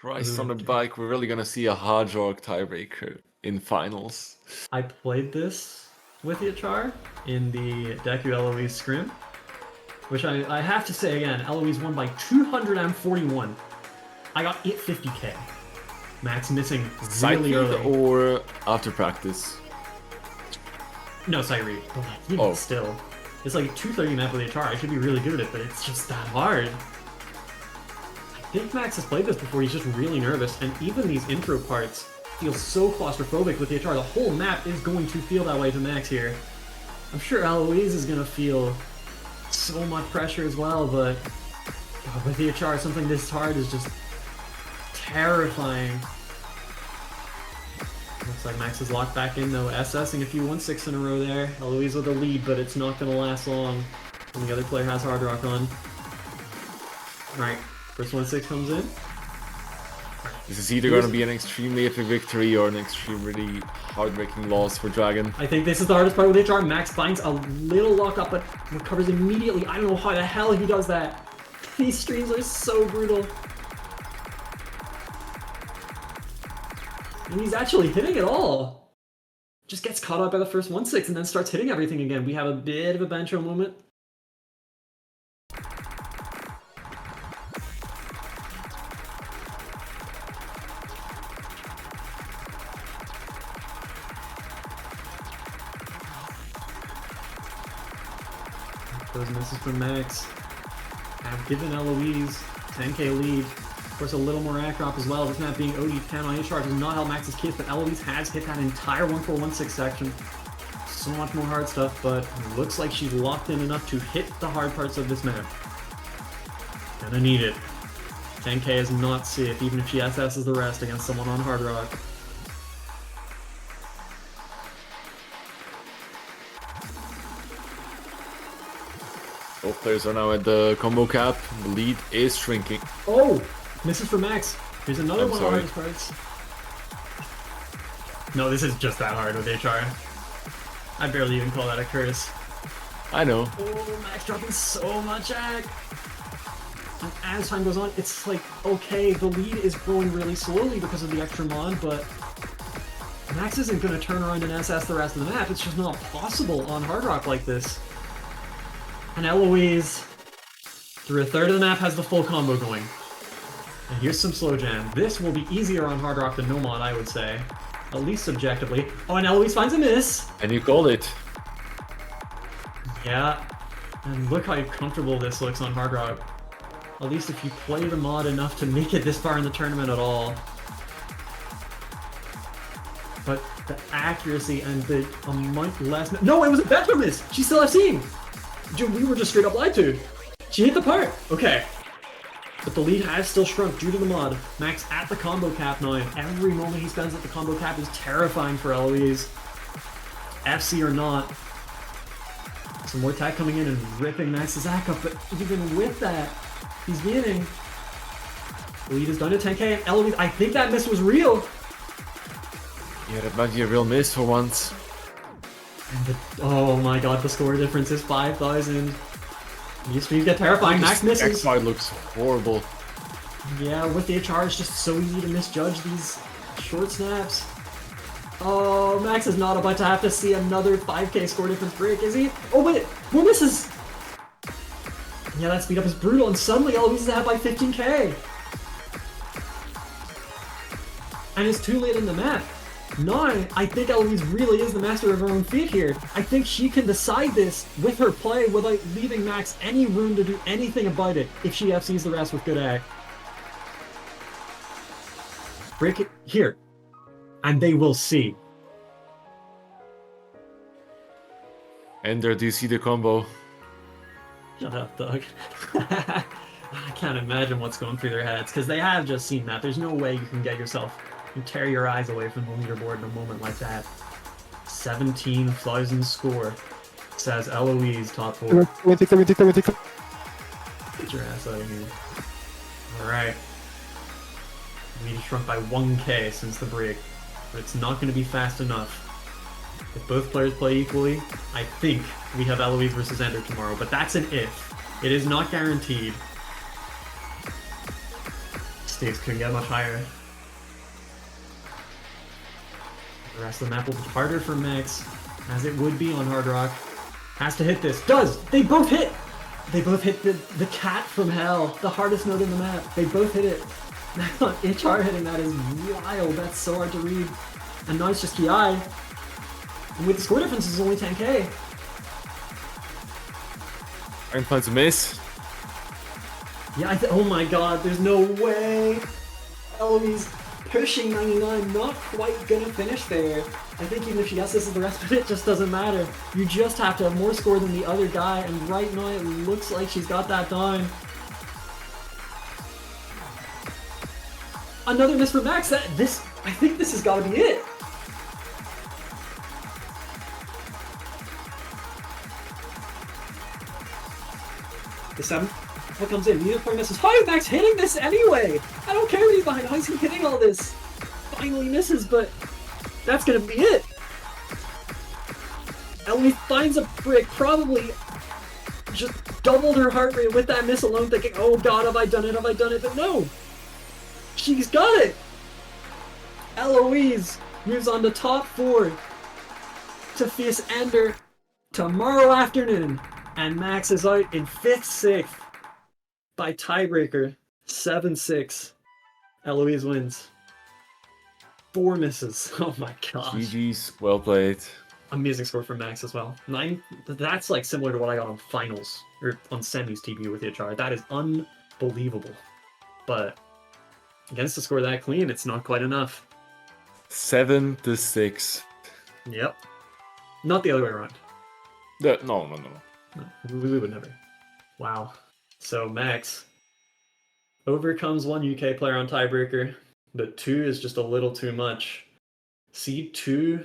[SPEAKER 3] Christ on the bike, we're really gonna see a hard rock tiebreaker in finals.
[SPEAKER 2] I played this with Yachar in the Deku Eloise scrim, which I have to say again, Eloise won by 241. I got 850k. Max missing really early.
[SPEAKER 3] Or after practice?
[SPEAKER 2] No, sight read. But like, you know, still. It's like 230 map with HR. I should be really good at it, but it's just that hard. I think Max has played this before. He's just really nervous, and even these intro parts, feels so claustrophobic with the HR. The whole map is going to feel that way to Max here. I'm sure Eloise is going to feel so much pressure as well, but with the HR, something this hard is just terrifying. Looks like Max is locked back in though, SSing a few 1-6 in a row there. Eloise with a lead, but it's not going to last long when the other player has Hard Rock on. Alright, first 1-6 comes in.
[SPEAKER 3] This is either going to be an extremely epic victory or an extremely heartbreaking loss for Dragon.
[SPEAKER 2] I think this is the hardest part with HR. Max finds a little lockup, but recovers immediately. I don't know how the hell he does that. These streams are so brutal. And he's actually hitting it all. Just gets caught up by the first 1-6 and then starts hitting everything again. We have a bit of a Bancho moment. Those misses from Max have given Eloise 10k lead. Of course, a little more act-drop as well. This map being OD10 on HR does not help Max's kiss, but Eloise has hit that entire 1-4-1-6 section. So much more hard stuff, but it looks like she's locked in enough to hit the hard parts of this map. Gonna need it. 10k is not safe, even if she SS's the rest against someone on Hard Rock.
[SPEAKER 3] Both players are now at the combo cap. The lead is shrinking.
[SPEAKER 2] Oh! Misses for Max. Here's another
[SPEAKER 3] I'm
[SPEAKER 2] one
[SPEAKER 3] sorry.
[SPEAKER 2] of the hardest parts. No, this is just that hard with HR. I barely even call that a curse.
[SPEAKER 3] I know.
[SPEAKER 2] Oh, Max dropping so much ag. And as time goes on, it's like, okay, the lead is growing really slowly because of the extra mod, but Max isn't going to turn around and SS the rest of the map. It's just not possible on Hard Rock like this. And Eloise, through a third of the map, has the full combo going. And here's some slow jam. This will be easier on Hard Rock than no mod, I would say. At least subjectively. Oh, and Eloise finds a miss!
[SPEAKER 3] And you called it.
[SPEAKER 2] Yeah. And look how comfortable this looks on Hard Rock. At least if you play the mod enough to make it this far in the tournament at all. But the accuracy and the amount less... No, it was a Vector miss! She's still FC'ing! Dude, we were just straight up lied to. She hit the part. Okay. But the lead has still shrunk due to the mod. Max at the combo cap now, and every moment he spends at the combo cap is terrifying for Eloise. FC or not. Some more tag coming in and ripping Max's act up, but even with that, he's winning. The lead is done to 10k, and Eloise, I think that miss was real.
[SPEAKER 3] Yeah, that might be a real miss for once.
[SPEAKER 2] And oh my god, the score difference is 5,000. These streams get terrifying. Max misses.
[SPEAKER 3] X-Side looks horrible.
[SPEAKER 2] Yeah, with the HR, it's just so easy to misjudge these short snaps. Oh, Max is not about to have to see another 5k score difference break, is he? Oh wait, more misses! Yeah, that speed up is brutal, and suddenly Eloise is ahead by 15k! And it's too late in the map. No, I think Eloise really is the master of her own fate here. I think she can decide this with her play without leaving Max any room to do anything about it if she FCs the rest with good act. Break it here, and they will see.
[SPEAKER 3] Ender, do you see the combo?
[SPEAKER 2] Shut up, Doug. I can't imagine what's going through their heads, because they have just seen that. There's no way you can get yourself... You tear your eyes away from the leaderboard in a moment like that. 17,000 score, says Eloise, top 4. Get your ass out of here. Alright. We shrunk by 1k since the break, but it's not going to be fast enough. If both players play equally, I think we have Eloise versus Ender tomorrow, but that's an if. It is not guaranteed. Stakes couldn't get much higher. The rest of the map will be harder for Max, as it would be on Hard Rock. Has to hit this. Does! They both hit! They both hit the cat from hell, the hardest note in the map. They both hit it. Max on HR hitting that is wild. That's so hard to read. And now it's just Ki. And with the score difference, it's only 10k.
[SPEAKER 3] Iron finds a miss.
[SPEAKER 2] Yeah, oh my god, there's no way. Eloise pushing 99, not quite gonna finish there. I think even if she guesses the rest of it, just doesn't matter. You just have to have more score than the other guy, and right now it looks like she's got that down. Another miss for Max. I think this has got to be it. The 7th. What comes in? Neither point misses. How is Max hitting this anyway? I don't care what he's behind. How is he hitting all this? Finally misses, but that's gonna be it. Ellie finds a brick, probably just doubled her heart rate with that miss alone, thinking, oh god, have I done it, have I done it? But no! She's got it! Eloise moves on to top 4 to face Ender tomorrow afternoon. And Max is out in 5th, 6th by tiebreaker, 7-6. Eloise wins. 4 misses. Oh my gosh.
[SPEAKER 3] GG's, well played.
[SPEAKER 2] Amazing score from Max as well. 9. That's like similar to what I got on finals or on semis TB with the HR. That is unbelievable. But against the score that clean, it's not quite enough.
[SPEAKER 3] 7-6.
[SPEAKER 2] Yep. Not the other way around.
[SPEAKER 3] No.
[SPEAKER 2] No, we would never. Wow. So Max overcomes 1 UK player on tiebreaker, but 2 is just a little too much. Seed 2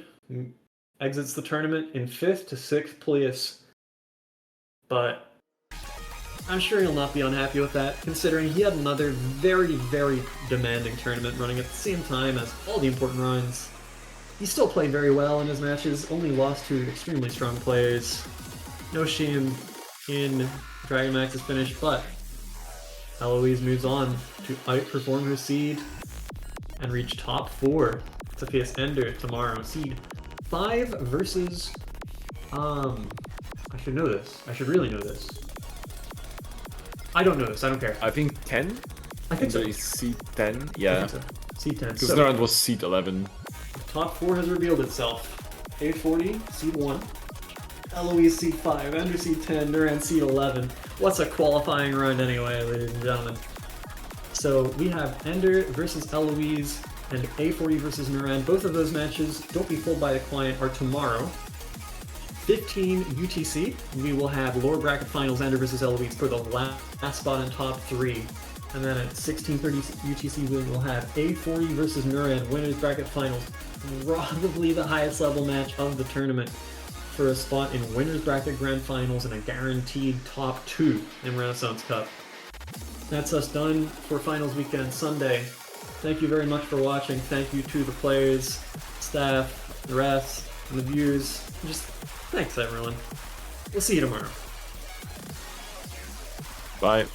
[SPEAKER 2] exits the tournament in 5th to 6th place, but I'm sure he'll not be unhappy with that, considering he had another very, very demanding tournament running at the same time as all the important rounds. He still played very well in his matches, only lost to extremely strong players. No shame in Dragonmaxx's finish, but Eloise moves on to outperform her seed and reach top 4 to face Ender tomorrow. Seed 5 versus... I should know this. I should really know this. I don't know this. I don't care.
[SPEAKER 3] I think 10?
[SPEAKER 2] I think so.
[SPEAKER 3] Is seed 10? Yeah.
[SPEAKER 2] I think so. Seed 10.
[SPEAKER 3] Because Norand was seed 11.
[SPEAKER 2] Top 4 has revealed itself. A40, seed 1. Eloise seed 5, Ender seed 10, Nuran seed 11. What's a qualifying round anyway, ladies and gentlemen? So we have Ender versus Eloise and A40 versus Nuran. Both of those matches, don't be fooled by the client, are tomorrow. 15 UTC, we will have lower bracket finals Ender versus Eloise for the last spot in top 3. And then at 16:30 UTC, we will have A40 versus Nuran, winners bracket finals. Probably the highest level match of the tournament, for a spot in winners bracket grand finals and a guaranteed top 2 in Renaissance Cup. That's us done for finals weekend Sunday. Thank you very much for watching. Thank you to the players, staff, the refs, and the viewers. Just thanks everyone. We'll see you tomorrow.
[SPEAKER 3] Bye.